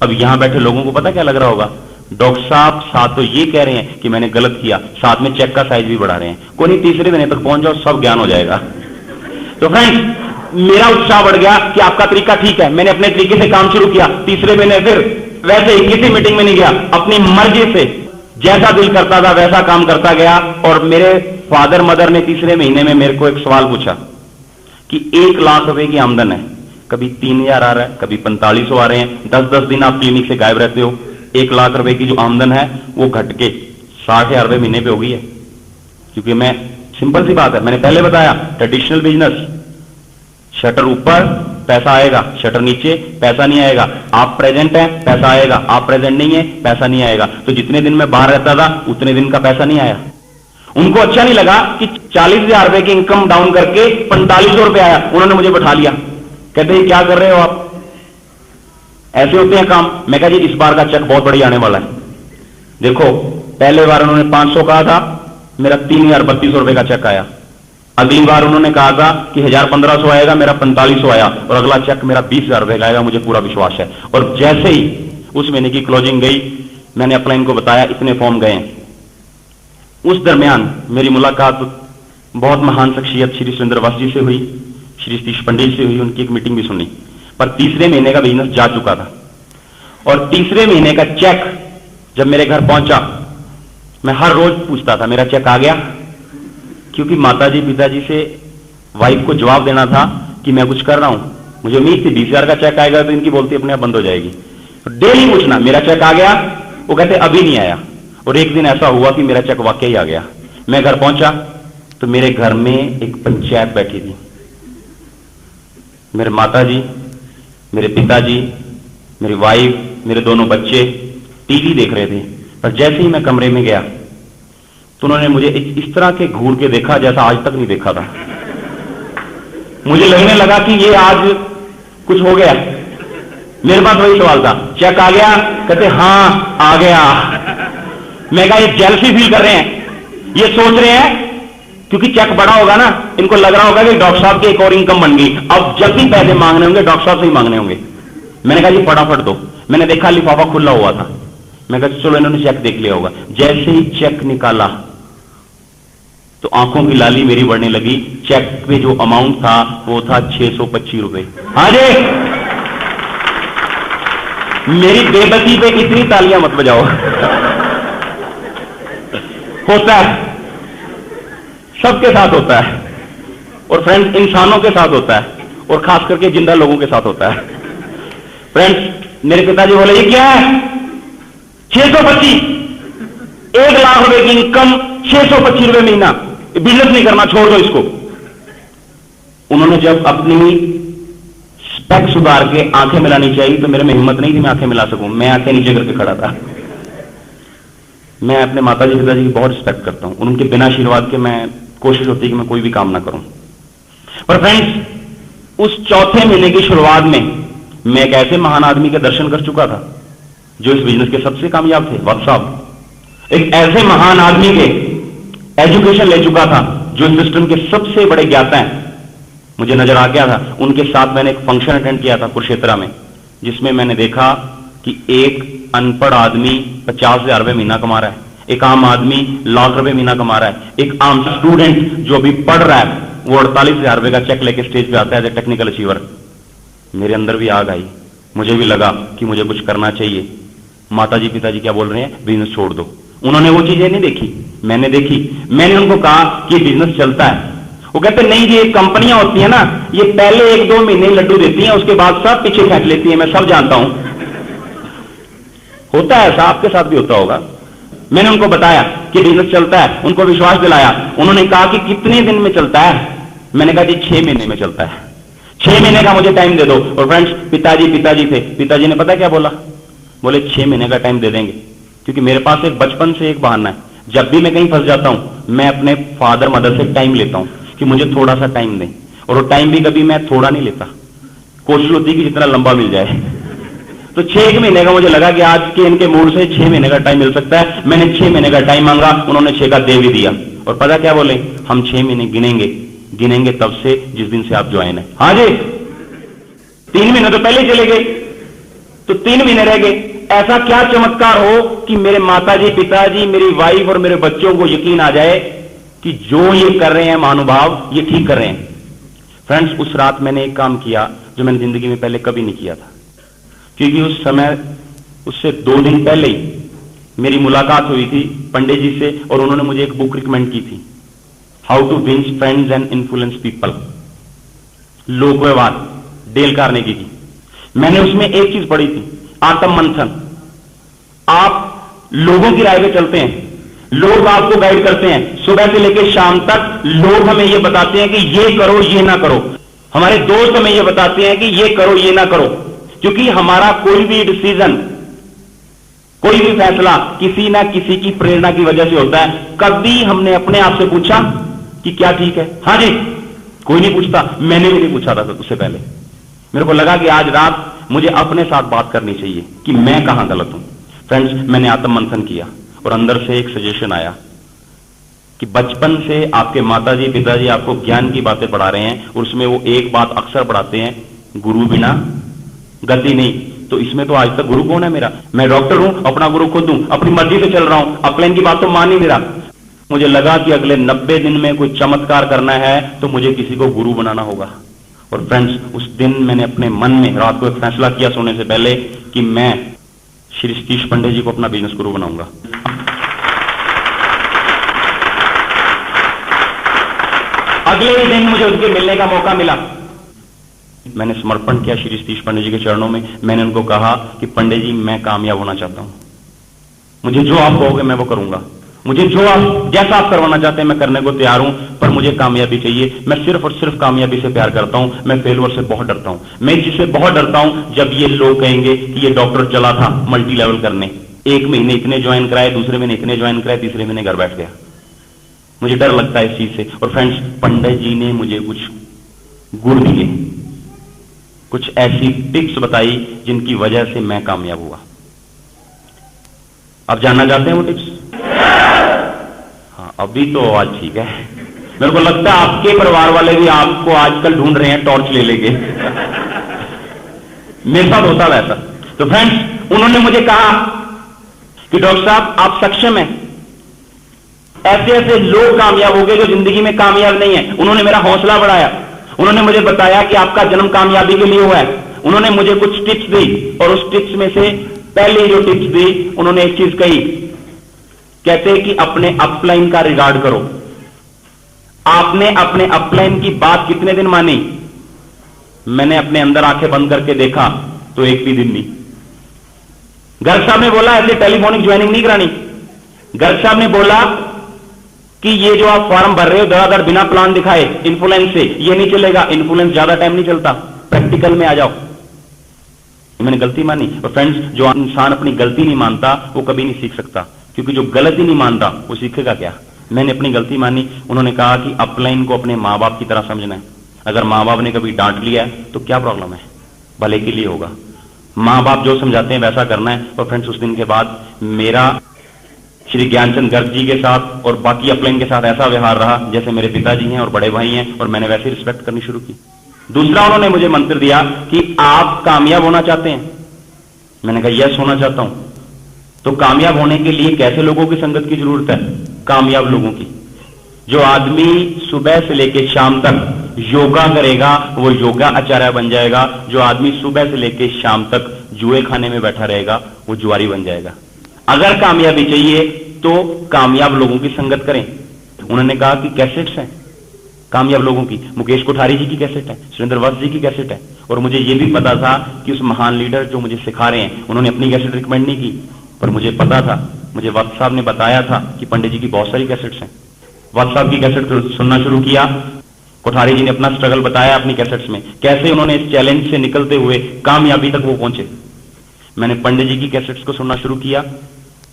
अब यहां बैठे लोगों को पता क्या लग रहा होगा, डॉक्टर साहब साथ तो ये कह रहे हैं कि मैंने गलत किया, साथ में चेक का साइज भी बढ़ा रहे हैं। कोई नहीं, तीसरे महीने तक पहुंच जाओ, सब ज्ञान हो जाएगा। तो फ्रेंड्स, मेरा उत्साह बढ़ गया कि आपका तरीका ठीक है। मैंने अपने तरीके से काम शुरू किया। तीसरे महीने फिर वैसे ही किसी मीटिंग में नहीं गया, अपनी मर्जी से जैसा दिल करता था वैसा काम करता गया। और मेरे फादर मदर ने तीसरे महीने में मेरे को एक सवाल पूछा कि 1 लाख रुपए की आमदन है, कभी 3000 आ रहा है, कभी 4500 आ रहे हैं, 10-10 दिन आप क्लिनिक से गायब रहते हो, 1 लाख रुपए की जो आमदन है वो घट के 60,000 रुपए महीने पे हो गई है। क्योंकि मैं, सिंपल सी बात है, मैंने पहले बताया, ट्रेडिशनल बिजनेस, शटर ऊपर पैसा आएगा, शटर नीचे पैसा नहीं आएगा। आप प्रेजेंट है पैसा आएगा, आप प्रेजेंट नहीं है पैसा नहीं आएगा। तो जितने दिन मैं बाहर रहता था उतने दिन का पैसा नहीं आया। उनको अच्छा नहीं लगा कि 40,000 रुपए की इनकम डाउन करके 4500 रुपए आया। उन्होंने मुझे बैठा लिया, कहते हैं क्या कर रहे हो आप, ऐसे होते हैं काम। मैं कहा जी इस बार का चेक बहुत बढ़िया आने वाला है। देखो, पहले बार उन्होंने 500 कहा था, मेरा 3032 रुपए का चेक आया। अगली बार उन्होंने कहा था कि 1500 आएगा, मेरा 4500 आया। और अगला चेक मेरा 20,000 रुपए का आएगा, मुझे पूरा विश्वास है। और जैसे ही उस महीने की क्लोजिंग गई, मैंने अपलाइन को बताया इतने फॉर्म गए। उस दरमियान मेरी मुलाकात बहुत महान शख्सियत श्री सुरेंद्र जी से हुई, श्री सतीश पंडित से हुई, उनकी एक मीटिंग भी सुनी। पर तीसरे महीने का बिजनेस जा चुका था। और तीसरे महीने का चेक जब मेरे घर पहुंचा, मैं हर रोज पूछता था मेरा चेक आ गया, क्योंकि माताजी पिताजी से वाइफ को जवाब देना था कि मैं कुछ कर रहा हूं। मुझे उम्मीद थी 20,000 का चेक आएगा तो इनकी बोलती अपने आप बंद हो जाएगी। डेली पूछना मेरा चेक आ गया, वो कहते अभी नहीं आया। और एक दिन ऐसा हुआ कि मेरा चेक वाकई आ गया। मैं घर पहुंचा, तो मेरे घर में एक पंचायत बैठी थी। मेरे माताजी, मेरे पिताजी, मेरी वाइफ, मेरे दोनों बच्चे टीवी देख रहे थे। पर जैसे ही मैं कमरे में गया तो उन्होंने मुझे इस तरह के घूर के देखा जैसा आज तक नहीं देखा था। मुझे लगने लगा कि ये आज कुछ हो गया। मेरे पास वही सवाल था, चेक आ गया? कहते हां आ गया। मैं कहा ये जेलसी फील कर रहे हैं, ये सोच रहे हैं क्योंकि चेक बड़ा होगा ना, इनको लग रहा होगा कि डॉक्टर साहब की एक और इनकम बन गई, अब जब भी पैसे मांगने होंगे डॉक्टर साहब से ही मांगने होंगे। मैंने कहा जी फटाफट दो। मैंने देखा लिफाफा खुला हुआ था। मैं कहा चलो इन्होंने चेक देख लिया होगा। जैसे ही चेक निकाला तो आंखों की लाली मेरी बढ़ने लगी। चेक पे जो अमाउंट था वो था 625 रुपए। हाँ जी, मेरी बेबसी पे इतनी तालियां मत बजाओ। होता है, सबके साथ होता है, और फ्रेंड्स इंसानों के साथ होता है, और खास करके जिंदा लोगों के साथ होता है। फ्रेंड्स मेरे पिताजी बोले ये क्या है? 625, 1 लाख रुपए की इनकम, 625 रुपए महीना, बिजनेस नहीं करना, छोड़ दो इसको। उन्होंने जब अपनी स्पेक सुधार के आंखें मिलानी चाहिए तो मेरे में हिम्मत नहीं थी मैं आंखें मिला सकूं। मैं आंखें नीचे करके खड़ा था। मैं अपने माताजी पिताजी की बहुत रिस्पेक्ट करता हूं, उनके बिना आशीर्वाद के मैं कोशिश होती है कि मैं कोई भी काम ना करूं। पर फ्रेंड्स उस चौथे महीने की शुरुआत में मैं एक ऐसे महान आदमी के दर्शन कर चुका था जो इस बिजनेस के सबसे कामयाब थे, वक्त साहब। एक ऐसे महान आदमी के एजुकेशन ले चुका था जो इस सिस्टम के सबसे बड़े ज्ञाता हैं, मुझे नजर आ गया था। उनके साथ मैंने एक फंक्शन अटेंड किया था कुरुक्षेत्र में, जिसमें मैंने देखा कि एक अनपढ़ आदमी 50,000 रुपए महीना कमा रहा है, एक आम आदमी लाख रुपए महीना कमा रहा है, एक आम स्टूडेंट जो अभी पढ़ रहा है वो 48,000 रुपए का चेक लेके स्टेज पे आता है एज ए टेक्निकल अचीवर। मेरे अंदर भी आग आई, मुझे भी लगा कि मुझे कुछ करना चाहिए। माताजी पिताजी क्या बोल रहे हैं? बिजनेस छोड़ दो। उन्होंने वो चीजें नहीं देखी, मैंने देखी। मैंने उनको कहा कि बिजनेस चलता है। वो कहते नहीं जी, कंपनियां होती है ना, ये पहले 1-2 महीने लड्डू देती हैं, उसके बाद सब पीछे फेंक लेती है, मैं सब जानता हूं। होता है ऐसा, आपके साथ भी होता होगा। मैंने उनको बताया कि बिजनेस चलता है, उनको विश्वास दिलाया। उन्होंने कहा कि कितने दिन में चलता है? मैंने कहा जी 6 महीने में चलता है, 6 महीने का मुझे टाइम दे दो। और फ्रेंड्स पिताजी थे, पिताजी ने पता क्या बोला? बोले 6 महीने का टाइम दे देंगे, क्योंकि मेरे पास एक बचपन से एक बहाना है, जब भी मैं कहीं फंस जाता हूं मैं अपने फादर मदर से टाइम लेता हूं कि मुझे थोड़ा सा टाइम दें। और वो टाइम भी कभी मैं थोड़ा नहीं लेता, कोशिश होती है कि जितना लंबा मिल जाए। तो 6 महीने का मुझे लगा कि आज के इनके मूड से 6 महीने का टाइम मिल सकता है। मैंने 6 महीने का टाइम मांगा, उन्होंने 6 का दे भी दिया। और पता क्या बोले? हम 6 महीने गिनेंगे तब से जिस दिन से आप ज्वाइन है। हाँ जी, 3 महीने तो पहले चले गए, तो 3 महीने रह गए। ऐसा क्या चमत्कार हो कि मेरे माताजी पिताजी, मेरी वाइफ और मेरे बच्चों को यकीन आ जाए कि जो ये कर रहे हैं महानुभाव, ये ठीक कर रहे हैं। फ्रेंड्स उस रात मैंने एक काम किया जो मैंने जिंदगी में पहले कभी नहीं किया था, क्योंकि उस समय उससे 2 दिन पहले ही मेरी मुलाकात हुई थी पंडित जी से, और उन्होंने मुझे एक बुक रिकमेंड की थी, how to win friends and influence people, लोक व्यवहार, डेल कार्नेगी की। मैंने उसमें एक चीज पढ़ी थी, आत्म मंथन। आप लोगों की राय पे चलते हैं, लोग आपको गाइड करते हैं, सुबह से लेकर शाम तक लोग हमें यह बताते हैं कि ये करो ये ना करो। हमारे दोस्त हमें यह बताते हैं कि ये करो ये ना करो, क्योंकि हमारा कोई भी डिसीजन, कोई भी फैसला किसी ना किसी की प्रेरणा की वजह से होता है। कभी हमने अपने आप से पूछा कि क्या ठीक है? हाँ जी, कोई नहीं पूछता, मैंने भी नहीं पूछा था उससे पहले। मेरे को लगा कि आज रात मुझे अपने साथ बात करनी चाहिए कि मैं कहां गलत हूं। फ्रेंड्स मैंने आत्म मंथन किया और अंदर से एक सजेशन आया कि बचपन से आपके माताजी पिताजी आपको ज्ञान की बातें पढ़ा रहे हैं, और उसमें वो एक बात अक्सर पढ़ाते हैं, गुरु बिना गति नहीं। तो इसमें तो आज तक गुरु कौन है मेरा? मैं डॉक्टर हूं, अपना गुरु खुद हूं, अपनी मर्जी से चल रहा हूं, अपने की बात तो मान ही नहीं रहा। मुझे लगा कि अगले 90 दिन में कोई चमत्कार करना है तो मुझे किसी को गुरु बनाना होगा। और फ्रेंड्स उस दिन मैंने अपने मन में रात को एक फैसला किया सोने से पहले कि मैं श्री सतीश पंडित जी को अपना बिजनेस गुरु बनाऊंगा। अगले ही दिन मुझे उनके मिलने का मौका मिला। मैंने समर्पण किया श्री सतीश पंडित जी के चरणों में। मैंने उनको कहा कि पंडित जी मैं कामयाब होना चाहता हूं, मुझे जो आप कहोगे मैं वो करूंगा, मुझे जो आप जैसा आप करवाना चाहते हैं मैं करने को तैयार हूं, पर मुझे कामयाबी चाहिए, मैं सिर्फ और सिर्फ कामयाबी से प्यार करता हूं, मैं फेलवर से बहुत डरता हूं। मैं इस चीज से बहुत डरता हूं जब ये लोग कहेंगे कि ये डॉक्टर चला था मल्टी लेवल करने, 1 महीने इतने ज्वाइन कराए, दूसरे महीने इतने ज्वाइन कराए, तीसरे महीने घर बैठ गया। मुझे डर लगता है इस चीज से। और फ्रेंड्स, पंडित जी ने मुझे कुछ गुर दिए, कुछ ऐसी टिप्स बताई जिनकी वजह से मैं कामयाब हुआ। आप जानना चाहते हैं वो टिप्स? हाँ, अभी तो आज ठीक है। मेरे को लगता है आपके परिवार वाले भी आपको आजकल ढूंढ रहे हैं टॉर्च ले लेके। मेरे साथ होता वैसा। तो फ्रेंड्स, उन्होंने मुझे कहा कि डॉक्टर साहब आप सक्षम हैं, ऐसे ऐसे लोग कामयाब हो गए जो जिंदगी में कामयाब नहीं है। उन्होंने मेरा हौसला बढ़ाया। उन्होंने मुझे बताया कि आपका जन्म कामयाबी के लिए हुआ है। उन्होंने मुझे कुछ टिप्स दी और उस टिप्स में से पहले जो टिप्स दी, उन्होंने एक चीज कही, कहते हैं कि अपने अपलाइन का रिगार्ड करो। आपने अपने अपलाइन की बात कितने दिन मानी? मैंने अपने अंदर आंखें बंद करके देखा तो एक भी दिन नहीं। गर्ग साहब ने बोला ऐसे टेलीफोनिक ज्वाइनिंग नहीं करानी। गर्ग साहब ने बोला कि ये जो आप फॉर्म भर रहे हो धड़ाधड़ बिना प्लान दिखाए इन्फ्लुएंस से, ये नहीं चलेगा, इन्फ्लुएंस ज्यादा टाइम नहीं चलता, प्रैक्टिकल में आ जाओ। मैंने गलती मानी। और फ्रेंड्स, जो इंसान अपनी गलती नहीं मानता वो कभी नहीं सीख सकता, क्योंकि जो गलती नहीं मानता वो सीखेगा क्या? मैंने अपनी गलती मानी। उन्होंने कहा कि अपलाइन को अपने मां बाप की तरह समझना है। अगर मां बाप ने कभी डांट लिया है तो क्या प्रॉब्लम है, भले के लिए होगा। मां बाप जो समझाते हैं वैसा करना है। और फ्रेंड्स, उस दिन के बाद मेरा श्री ज्ञानचंद गर्ग जी के साथ और बाकी अपलाइन के साथ ऐसा व्यवहार रहा जैसे मेरे पिताजी हैं और बड़े भाई हैं, और मैंने वैसे रिस्पेक्ट करनी शुरू की। दूसरा, उन्होंने मुझे मंत्र दिया कि आप कामयाब होना चाहते हैं? मैंने कहा यस, होना चाहता हूं। तो कामयाब होने के लिए कैसे लोगों की संगत की जरूरत है? कामयाब लोगों की। जो आदमी सुबह से लेकर शाम तक योगा करेगा वो योगा आचार्य बन जाएगा। जो आदमी सुबह से लेकर शाम तक जुए खाने में बैठा रहेगा वो जुआरी बन जाएगा। अगर कामयाबी चाहिए तो कामयाब लोगों की संगत करें। उन्होंने कहा कि कैसेट्स हैं कामयाब लोगों की, मुकेश कोठारी जी की कैसेट है, सुरेंद्र वत्स जी की कैसेट है। और मुझे यह भी पता था कि उस महान लीडर जो मुझे सिखा रहे हैं उन्होंने अपनी कैसेट रिकमेंड नहीं की, पर मुझे पता था, मुझे वत्स साहब ने बताया था कि पंडित जी की बहुत सारी कैसेट्स हैं। वत्स साहब की कैसेट सुनना शुरू किया। कोठारी जी ने अपना स्ट्रगल बताया अपनी कैसेट्स में, कैसे उन्होंने इस चैलेंज से निकलते हुए कामयाबी तक वो पहुंचे। मैंने पंडित जी की कैसेट्स को सुनना शुरू किया।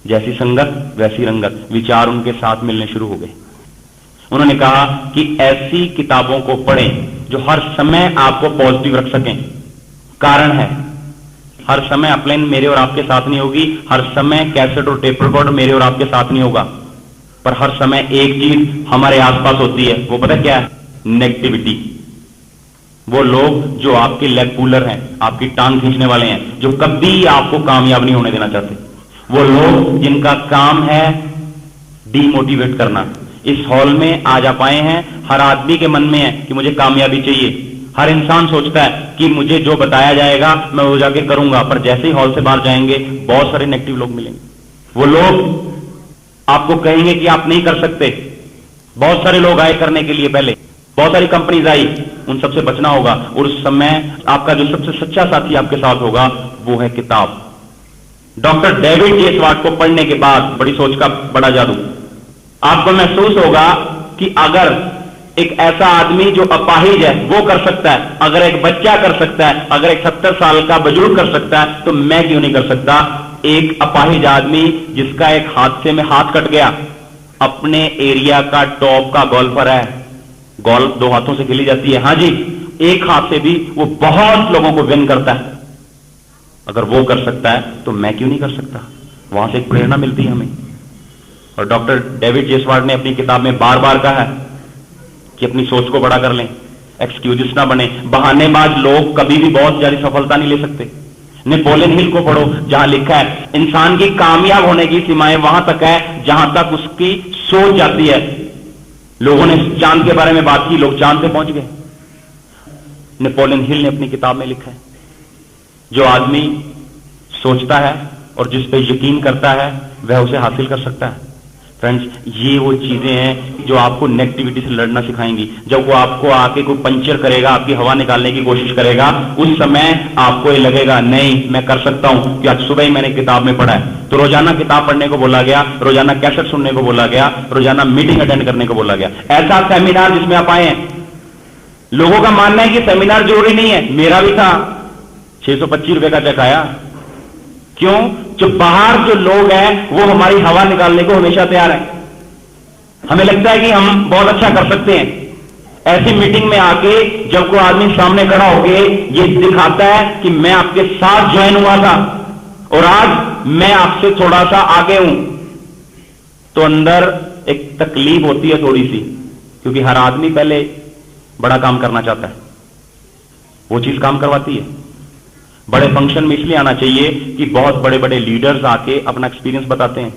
जैसी संगत वैसी रंगत, विचार उनके साथ मिलने शुरू हो गए। उन्होंने कहा कि ऐसी किताबों को पढ़ें जो हर समय आपको पॉजिटिव रख सकें। कारण है, हर समय अपलाइन मेरे और आपके साथ नहीं होगी, हर समय कैसेट और टेप रिकॉर्ड मेरे और आपके साथ नहीं होगा, पर हर समय एक चीज हमारे आसपास होती है। वो पता क्या है? नेगेटिविटी। वो लोग जो आपके लेग पुलर हैं, आपकी टांग खींचने वाले हैं, जो कभी आपको कामयाब नहीं होने देना चाहते। वो लोग जिनका काम है डीमोटिवेट करना। इस हॉल में आज आप आए हैं, हर आदमी के मन में है कि मुझे कामयाबी चाहिए। हर इंसान सोचता है कि मुझे जो बताया जाएगा मैं वो जाके करूंगा, पर जैसे ही हॉल से बाहर जाएंगे बहुत सारे नेगेटिव लोग मिलेंगे। वो लोग आपको कहेंगे कि आप नहीं कर सकते। बहुत सारे लोग आए करने के लिए, पहले बहुत सारी कंपनीज आई, उन सबसे बचना होगा। और उस समय आपका जो सबसे सच्चा साथी आपके साथ होगा वो है किताब। डॉक्टर डेविड जे स्वार्ट को पढ़ने के बाद बड़ी सोच का बड़ा जादू आपको महसूस होगा कि अगर एक ऐसा आदमी जो अपाहिज है वो कर सकता है, अगर एक बच्चा कर सकता है, अगर एक 70 साल का बुजुर्ग कर सकता है, तो मैं क्यों नहीं कर सकता? एक अपाहिज आदमी जिसका एक हादसे में हाथ कट गया, अपने एरिया का टॉप का गोल्फर है, गोल्फ 2 हाथों से खेली जाती है, हाँ जी, एक हाथ से भी वो बहुत लोगों को विन करता है। अगर वो कर सकता है तो मैं क्यों नहीं कर सकता? वहां से एक प्रेरणा मिलती है हमें। और डॉक्टर डेविड जे स्वार्ट ने अपनी किताब में बार बार कहा है कि अपनी सोच को बड़ा कर लें, एक्सक्यूजेस ना बने। बहानेबाज लोग कभी भी बहुत ज्यादा सफलता नहीं ले सकते। नेपोलियन हिल को पढ़ो, जहां लिखा है इंसान की कामयाब होने की सीमाएं वहां तक है जहां तक उसकी सोच जाती है। लोगों ने चांद के बारे में बात की, लोग चांद पे पहुंच गए। नेपोलियन हिल ने अपनी किताब में लिखा है, जो आदमी सोचता है और जिस पे यकीन करता है वह उसे हासिल कर सकता है। फ्रेंड्स, ये वो चीजें हैं जो आपको नेगेटिविटी से लड़ना सिखाएंगी। जब वो आपको आके कोई पंचर करेगा, आपकी हवा निकालने की कोशिश करेगा, उस समय आपको ये लगेगा नहीं मैं कर सकता हूं, कि आज सुबह ही मैंने किताब में पढ़ा है। तो रोजाना किताब पढ़ने को बोला गया, रोजाना कैसेट सुनने को बोला गया, रोजाना मीटिंग अटेंड करने को बोला गया। ऐसा सेमिनार जिसमें आप आए हैं, लोगों का मानना है कि सेमिनार जरूरी नहीं है, मेरा भी था, 625 रुपए का चेक आया। क्यों? जो बाहर जो लोग हैं वो हमारी हवा निकालने को हमेशा तैयार हैं। हमें लगता है कि हम बहुत अच्छा कर सकते हैं। ऐसी मीटिंग में आके जब कोई आदमी सामने खड़ा होके ये दिखाता है कि मैं आपके साथ ज्वाइन हुआ था और आज मैं आपसे थोड़ा सा आगे हूं, तो अंदर एक तकलीफ होती है थोड़ी सी, क्योंकि हर आदमी पहले बड़ा काम करना चाहता है, वो चीज काम करवाती है। बड़े फंक्शन में इसलिए आना चाहिए कि बहुत बड़े बड़े लीडर्स आके अपना एक्सपीरियंस बताते हैं।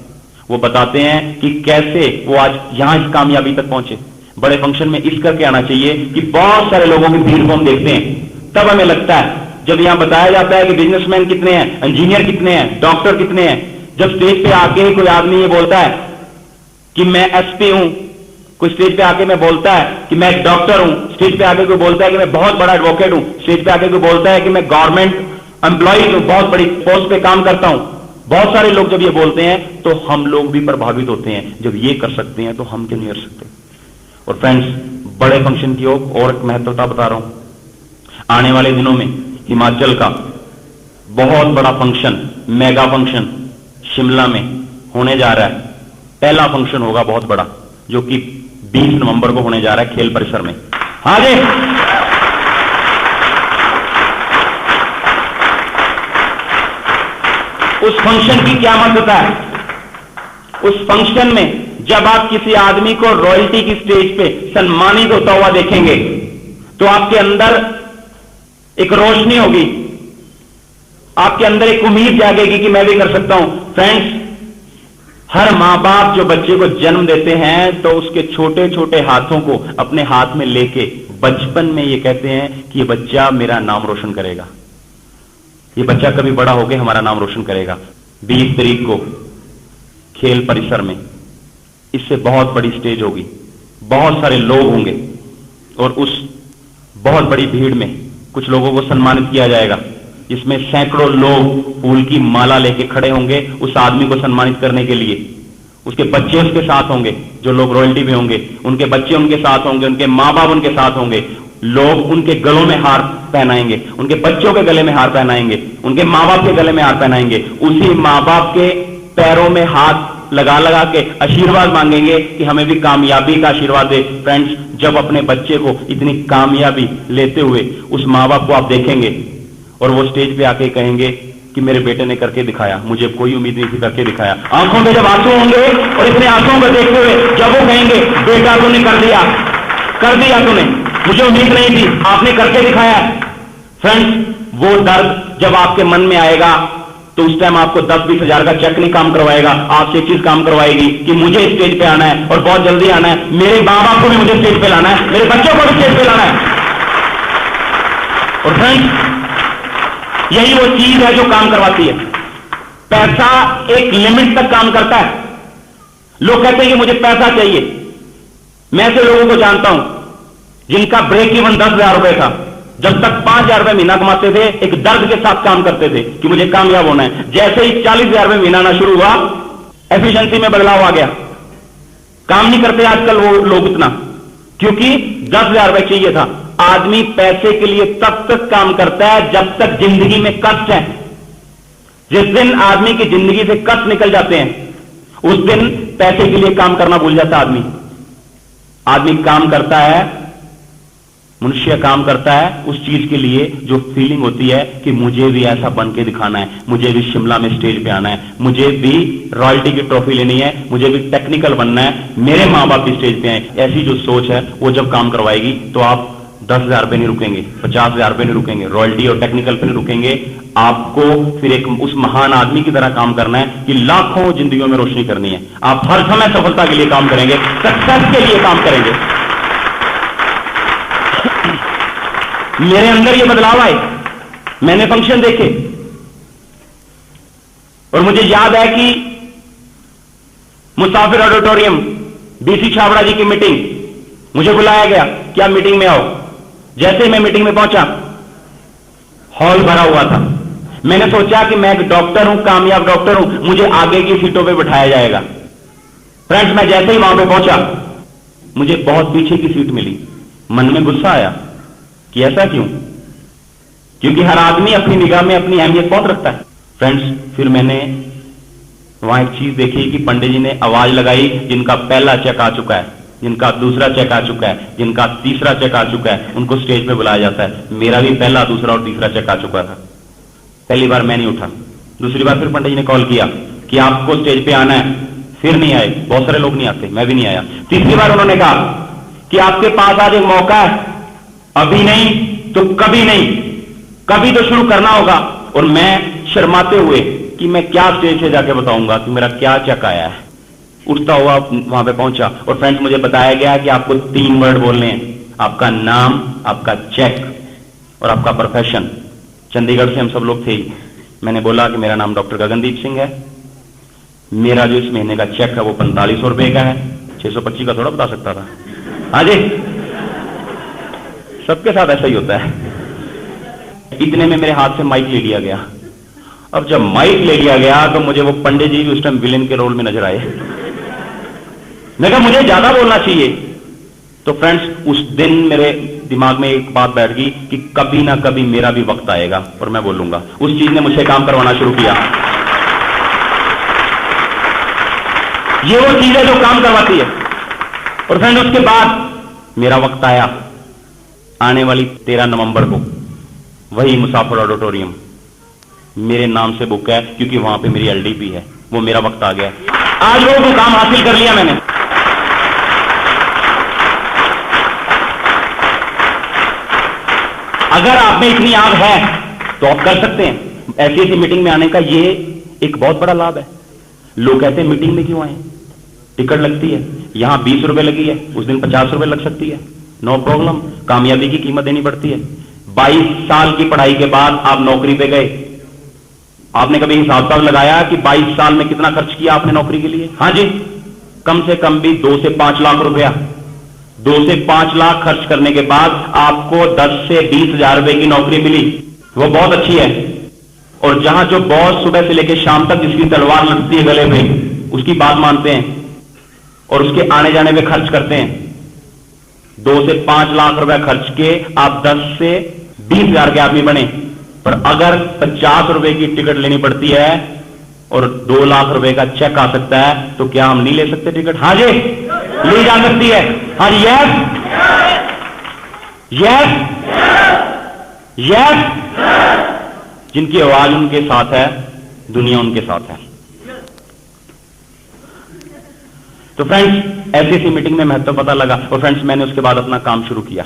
वो बताते हैं कि कैसे वो आज यहां इस कामयाबी तक पहुंचे। बड़े फंक्शन में इस करके आना चाहिए कि बहुत सारे लोगों की भीड़ को हम देखते हैं, तब हमें लगता है, जब यहां बताया जाता है कि बिजनेसमैन कितने हैं, इंजीनियर कितने हैं, डॉक्टर कितने हैं, जब स्टेज पे आके कोई आदमी ये बोलता है कि मैं एसपी हूं, कोई स्टेज पे आके मैं बोलता है कि मैं एक डॉक्टर हूं, स्टेज पे आके कोई बोलता है कि मैं बहुत बड़ा एडवोकेट हूं, स्टेज पे आके कोई बोलता है कि मैं गवर्नमेंट एम्प्लॉय हूं, बहुत बड़ी पोस्ट पे काम करता हूं, बहुत सारे लोग जब ये बोलते हैं तो हम लोग भी प्रभावित होते हैं। जब ये कर सकते हैं तो हम क्यों नहीं कर सकते? और फ्रेंड्स, बड़े फंक्शन की और एक महत्वता बता रहा हूं। आने वाले दिनों में हिमाचल का बहुत बड़ा फंक्शन, मेगा फंक्शन शिमला में होने जा रहा है। पहला फंक्शन होगा बहुत बड़ा, जो कि 20 नवंबर को होने जा रहा है खेल परिसर में। हाँ जी, उस फंक्शन की क्या महत्वता है? उस फंक्शन में जब आप किसी आदमी को रॉयल्टी की स्टेज पे सम्मानित होता हुआ देखेंगे तो आपके अंदर एक रोशनी होगी, आपके अंदर एक उम्मीद जागेगी कि मैं भी कर सकता हूं। फ्रेंड्स, हर मां बाप जो बच्चे को जन्म देते हैं तो उसके छोटे छोटे हाथों को अपने हाथ में लेके बचपन में ये कहते हैं कि ये बच्चा मेरा नाम रोशन करेगा, ये बच्चा कभी बड़ा होकर हमारा नाम रोशन करेगा। 20 तारीख को खेल परिसर में इससे बहुत बड़ी स्टेज होगी, बहुत सारे लोग होंगे और उस बहुत बड़ी भीड़ में कुछ लोगों को सम्मानित किया जाएगा, जिसमें सैकड़ों लोग फूल की माला लेके खड़े होंगे उस आदमी को सम्मानित करने के लिए। उसके बच्चे उसके साथ होंगे, जो लोग रॉयल्टी में होंगे उनके बच्चे उनके साथ होंगे, उनके मां बाप उनके साथ होंगे, लोग उनके गलों में हार पहनाएंगे, उनके बच्चों के गले में हार पहनाएंगे, उनके मां बाप के गले में हार पहनाएंगे, उसी मां बाप के पैरों में हाथ लगा लगा के आशीर्वाद मांगेंगे कि हमें भी कामयाबी का आशीर्वाद दे। फ्रेंड्स, जब अपने बच्चे को इतनी कामयाबी लेते हुए उस मां बाप को आप देखेंगे और वो स्टेज पे आके कहेंगे कि मेरे बेटे ने करके दिखाया, मुझे कोई उम्मीद नहीं थी, करके दिखाया, आंखों में जब आंसू होंगे और इतने आंसुओं को देखते हुए जब वो कहेंगे बेटा तूने कर दिया तूने, मुझे उम्मीद नहीं थी, आपने करके दिखाया। फ्रेंड्स, वो दर्द जब आपके मन में आएगा तो उस टाइम आपको 10-20 हजार का चेक नहीं काम करवाएगा, आपसे एक चीज काम करवाएगी कि मुझे स्टेज पे आना है और बहुत जल्दी आना है, मेरे मां बाप को भी मुझे स्टेज पे लाना है, मेरे बच्चों को भी स्टेज पे लाना है। और फ्रेंड्स, यही वो चीज है जो काम करवाती है। पैसा एक लिमिट तक काम करता है। लोग कहते हैं कि मुझे पैसा चाहिए। मैं ऐसे लोगों को जानता हूं जिनका ब्रेक इवन 10,000 रुपए था, जब तक 5,000 रुपए महीना कमाते थे एक दर्द के साथ काम करते थे कि मुझे कामयाब होना है। जैसे ही 40,000 रुपए महीना आना शुरू हुआ, एफिशिएंसी में बदलाव आ गया, काम नहीं करते आजकल वो लोग इतना, क्योंकि 10,000 रुपए चाहिए था। आदमी पैसे के लिए तब तक काम करता है जब तक जिंदगी में कष्ट है। जिस दिन आदमी की जिंदगी से कष्ट निकल जाते हैं उस दिन पैसे के लिए काम करना भूल जाता है। आदमी काम करता है, मनुष्य काम करता है उस चीज के लिए जो फीलिंग होती है कि मुझे भी ऐसा बन के दिखाना है, मुझे भी शिमला में स्टेज पे आना है, मुझे भी रॉयल्टी की ट्रॉफी लेनी है, मुझे भी टेक्निकल बनना है, मेरे मां बाप भी स्टेज पे आए। ऐसी जो सोच है वो जब काम करवाएगी तो आप 10,000 रुपए नहीं रुकेंगे, 50,000 रुपए नहीं रुकेंगे, रॉयल्टी और टेक्निकल पे नहीं रुकेंगे। आपको फिर एक उस महान आदमी की तरह काम करना है कि लाखों जिंदगियों में रोशनी करनी है। आप हर समय सफलता के लिए काम करेंगे, सक्सेस के लिए काम करेंगे। मेरे अंदर ये बदलाव आए, मैंने फंक्शन देखे और मुझे याद है कि मुसाफिर ऑडिटोरियम, बीसी छाबड़ा जी की मीटिंग, मुझे बुलाया गया कि आप मीटिंग में आओ। जैसे ही मैं मीटिंग में पहुंचा, हॉल भरा हुआ था। मैंने सोचा कि मैं एक डॉक्टर हूं, कामयाब डॉक्टर हूं, मुझे आगे की सीटों पे बिठाया जाएगा। फ्रेंड्स, मैं जैसे ही वहां पे पहुंचा, मुझे बहुत पीछे की सीट मिली। मन में गुस्सा आया कि ऐसा क्यों, क्योंकि हर आदमी अपनी निगाह में अपनी अहमियत बहुत रखता है। फ्रेंड्स, फिर मैंने वहां एक चीज देखी कि पंडित जी ने आवाज लगाई, जिनका पहला चेक आ चुका है, जिनका दूसरा चेक आ चुका है, जिनका तीसरा चेक आ चुका है, उनको स्टेज पे बुलाया जाता है। मेरा भी पहला, दूसरा और तीसरा चेक आ चुका था। पहली बार मैं नहीं उठा। दूसरी बार फिर पंडित जी ने कॉल किया कि आपको स्टेज पे आना है, फिर नहीं आए। बहुत सारे लोग नहीं आते, मैं भी नहीं आया। तीसरी बार उन्होंने कहा कि आपके पास आज एक मौका है, अभी नहीं तो कभी नहीं, कभी तो शुरू करना होगा। और मैं शर्माते हुए कि मैं क्या स्टेज से जाके बताऊंगा कि मेरा क्या चेक आया है, उठता हुआ वहां पे पहुंचा। और फ्रेंड्स, मुझे बताया गया कि आपको 3 वर्ड बोलने हैं, आपका नाम, आपका चेक और आपका प्रोफेशन। चंडीगढ़ से हम सब लोग थे। मैंने बोला कि मेरा नाम डॉक्टर गगनदीप सिंह है, मेरा जो इस महीने का चेक है वो 4500 रुपए का है। 625 का थोड़ा बता सकता था। हाँ जी, सबके साथ ऐसा ही होता है। इतने में मेरे हाथ से माइक ले लिया गया। अब जब माइक ले लिया गया तो मुझे वो पंडित जी उस टाइम विलेन के रोल में नजर आए। मैं कहा मुझे ज्यादा बोलना चाहिए। तो फ्रेंड्स, उस दिन मेरे दिमाग में एक बात बैठ गई कि कभी ना कभी मेरा भी वक्त आएगा और मैं बोलूंगा। उस चीज ने मुझसे काम करवाना शुरू किया। ये वो चीज है जो काम करवाती है। और फ्रेंड, उसके बाद मेरा वक्त आया। आने वाली 13 नवंबर को वही मुसाफिर ऑडिटोरियम मेरे नाम से बुक है, क्योंकि वहां पे मेरी एलडीपी है। वो मेरा वक्त आ गया। आज वो काम हासिल कर लिया मैंने। अगर आप में इतनी आग है तो आप कर सकते हैं। ऐसी ऐसी मीटिंग में आने का ये एक बहुत बड़ा लाभ है। लोग कहते हैं मीटिंग में क्यों आए, टिकट लगती है, यहां 20 रुपए लगी है, उस दिन 50 रुपए लग सकती है, नो प्रॉब्लम। कामयाबी की कीमत देनी पड़ती है। 22 साल की पढ़ाई के बाद आप नौकरी पे गए। आपने कभी हिसाब लगाया कि 22 साल में कितना खर्च किया आपने नौकरी के लिए? हां जी, कम से कम भी 2 से 5 लाख रुपया। 2 से 5 लाख खर्च करने के बाद आपको 10 से 20 हजार रुपए की नौकरी मिली। वो बहुत अच्छी है। और जहां जो बॉस सुबह से लेकर शाम तक जिसकी तलवार लटकती है गले पे, उसकी बात मानते हैं और उसके आने जाने पे खर्च करते हैं। 2 से 5 लाख रुपए खर्च के आप 10 से 20 हजार के आदमी बने। पर अगर 50 रुपए की टिकट लेनी पड़ती है और 2 लाख रुपए का चेक आ सकता है, तो क्या हम नहीं ले सकते टिकट? हाँ जी, ली जा सकती है। हाँ जी, यस यस यस। जिनकी आवाज उनके साथ है, दुनिया उनके साथ है। तो फ्रेंड्स, ऐसी ऐसी मीटिंग में महत्व पता लगा। और फ्रेंड्स, मैंने उसके बाद अपना काम शुरू किया।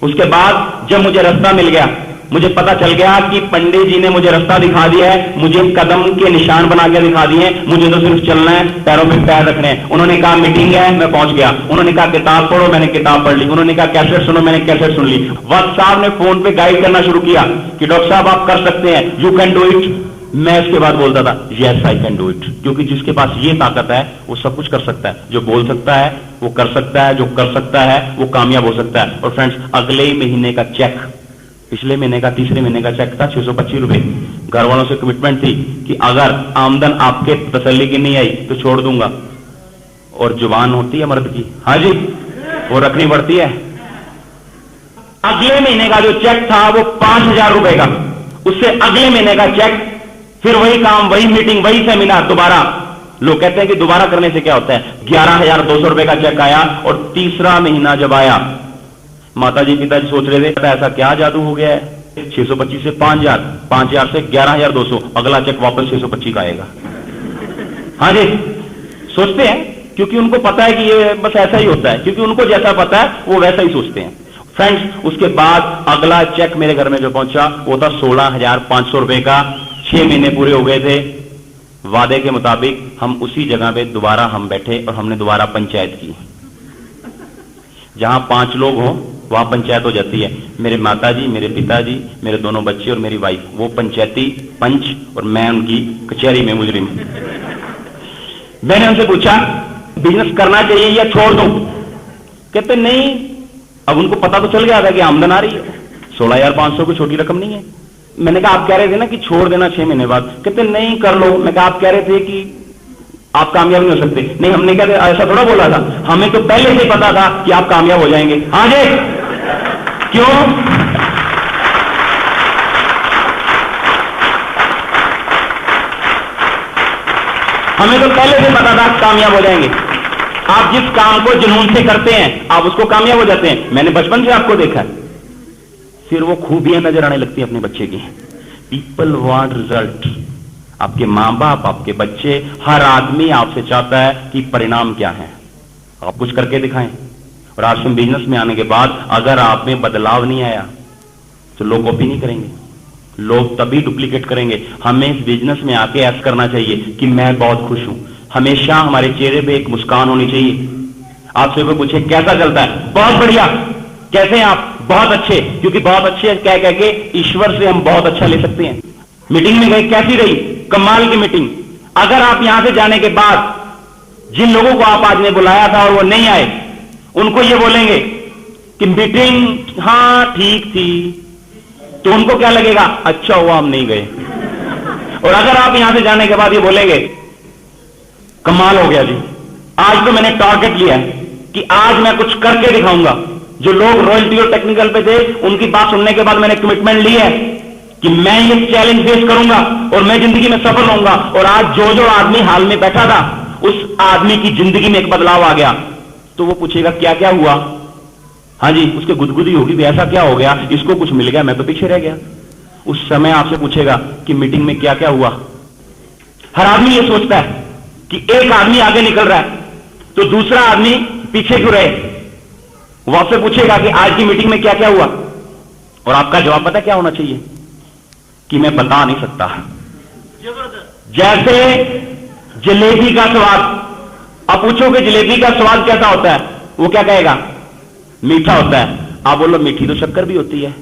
उसके बाद जब मुझे रास्ता मिल गया, मुझे पता चल गया कि पंडित जी ने मुझे रास्ता दिखा दिया है, मुझे कदम के निशान बना के दिखा दिए हैं, मुझे तो सिर्फ चलना है, पैरों पे पैर रखने हैं। उन्होंने कहा मीटिंग है, मैं पहुंच गया। उन्होंने कहा किताब पढ़ो, मैंने किताब पढ़ ली। उन्होंने कहा कैसेट सुनो, मैंने कैसेट सुन ली। वक्त साहब ने फोन पे गाइड करना शुरू किया कि डॉक्टर साहब आप कर सकते हैं, यू कैन डू इट। मैं उसके बाद बोलता था yes I can do it, क्योंकि जिसके पास ये ताकत है वो सब कुछ कर सकता है। जो बोल सकता है वो कर सकता है, जो कर सकता है वो कामयाब हो सकता है। और फ्रेंड्स, अगले ही महीने का चेक, पिछले महीने का, तीसरे महीने का चेक था 625 रुपए। घर वालों से कमिटमेंट थी कि अगर आमदन आपके तसल्ली की नहीं आई तो छोड़ दूंगा। और जुबान होती है मर्द की, हाँ जी, वो रखनी पड़ती है। अगले महीने का जो चेक था वो 5000 रुपए का। उससे अगले महीने का चेक, फिर वही काम, वही मीटिंग, वही सेमिनार दोबारा। लोग कहते हैं कि दोबारा करने से क्या होता है। 11,200 रुपए का चेक आया। और तीसरा महीना जब आया, माता जी पिताजी सोच रहे थे ऐसा क्या जादू हो गया है, 625 से 5000, 5000 से 11,200, अगला चेक वापस 625 का आएगा। हाँ जी, सोचते हैं क्योंकि उनको पता है कि ये बस ऐसा ही होता है, क्योंकि उनको जैसा पता है वो वैसा ही सोचते हैं। फ्रेंड्स, उसके बाद अगला चेक मेरे घर में जो पहुंचा वो था 16,500 रुपए का। 6 महीने पूरे हो गए थे। वादे के मुताबिक हम उसी जगह पे दोबारा हम बैठे और हमने दोबारा पंचायत की। जहां 5 लोग हों वहां पंचायत हो जाती है। मेरे माताजी, मेरे पिताजी, मेरे दोनों बच्चे और मेरी वाइफ, वो पंचायती पंच और मैं उनकी कचहरी में मुजरिम। मैंने उनसे पूछा बिजनेस करना चाहिए या छोड़ दूं? कहते नहीं। अब उनको पता तो चल गया था कि आमदन आ रही है, 16,500 कोई छोटी रकम नहीं है। मैंने कहा आप कह रहे थे ना कि छोड़ देना 6 महीने बाद। कहते नहीं कर लो। मैं कहा आप कह रहे थे कि आप कामयाब नहीं हो सकते। नहीं, हमने क्या ऐसा थोड़ा बोला था, हमें तो पहले से पता था कि आप कामयाब हो जाएंगे। हाँ जी, क्यों? हमें तो पहले से पता था कामयाब हो जाएंगे। आप जिस काम को जुनून से करते हैं आप उसको कामयाब हो जाते हैं। मैंने बचपन से आपको देखा है। फिर वो खूबियां नजर आने लगती है अपने बच्चे की। People want result. आपके मां बाप, आपके बच्चे, हर आदमी आपसे चाहता है कि परिणाम क्या है, आप कुछ करके दिखाएं। और आज हम बिजनेस में आने के बाद अगर आप में बदलाव नहीं आया तो लोग कॉपी नहीं करेंगे, लोग तभी डुप्लीकेट करेंगे। हमें इस बिजनेस में आके ऐसा करना चाहिए कि मैं बहुत खुश हूं। हमेशा हमारे चेहरे पे एक मुस्कान होनी चाहिए। आपसे कोई पूछे कैसा चलता है, बहुत बढ़िया। कैसे हैं आप? बहुत अच्छे। क्योंकि बहुत अच्छे कह कह के ईश्वर से हम बहुत अच्छा ले सकते हैं। मीटिंग में गए, कैसी रही? कमाल की मीटिंग। अगर आप यहां से जाने के बाद जिन लोगों को आप आज ने बुलाया था और वो नहीं आए, उनको ये बोलेंगे कि मीटिंग हां ठीक थी, तो उनको क्या लगेगा? अच्छा हुआ हम नहीं गए। और अगर आप यहां से जाने के बाद ये बोलेंगे कमाल हो गया जी, आज तो मैंने टारगेट लिया है कि आज मैं कुछ करके दिखाऊंगा। जो लोग रॉयल्टी और टेक्निकल पे थे उनकी बात सुनने के बाद मैंने कमिटमेंट ली है कि मैं ये चैलेंज फेस करूंगा और मैं जिंदगी में सफल होऊंगा। और आज जो आदमी हाल में बैठा था उस आदमी की जिंदगी में एक बदलाव आ गया, तो वो पूछेगा क्या क्या हुआ? हाँ जी, उसके गुदगुदी होगी भी, ऐसा क्या हो गया, इसको कुछ मिल गया, मैं तो पीछे रह गया। उस समय आपसे पूछेगा कि मीटिंग में क्या क्या हुआ। हर आदमी ये सोचता है कि एक आदमी आगे निकल रहा है तो दूसरा आदमी पीछे क्यों रहे। वो आपसे पूछेगा कि आज की मीटिंग में क्या क्या हुआ, और आपका जवाब पता क्या होना चाहिए? कि मैं बता नहीं सकता। जैसे जलेबी का स्वाद, आप पूछोगे जलेबी का स्वाद कैसा होता है, वो क्या कहेगा? मीठा होता है। आप बोलो मीठी तो शक्कर भी होती है,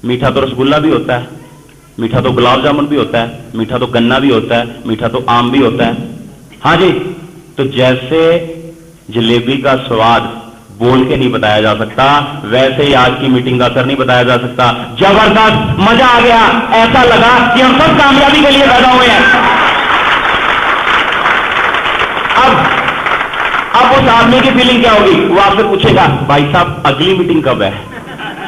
मीठा तो रसगुल्ला भी होता है, मीठा तो गुलाब जामुन भी होता है, मीठा तो गन्ना भी होता है, मीठा तो आम भी होता है। हाँ जी, तो जैसे जलेबी का स्वाद बोल के नहीं बताया जा सकता, वैसे ही आज की मीटिंग का असर नहीं बताया जा सकता। जबरदस्त, मजा आ गया, ऐसा लगा कि हम सब कामयाबी के लिए पैदा हुए हैं। अब उस आदमी की फीलिंग क्या होगी? वो आपसे पूछेगा भाई साहब अगली मीटिंग कब है?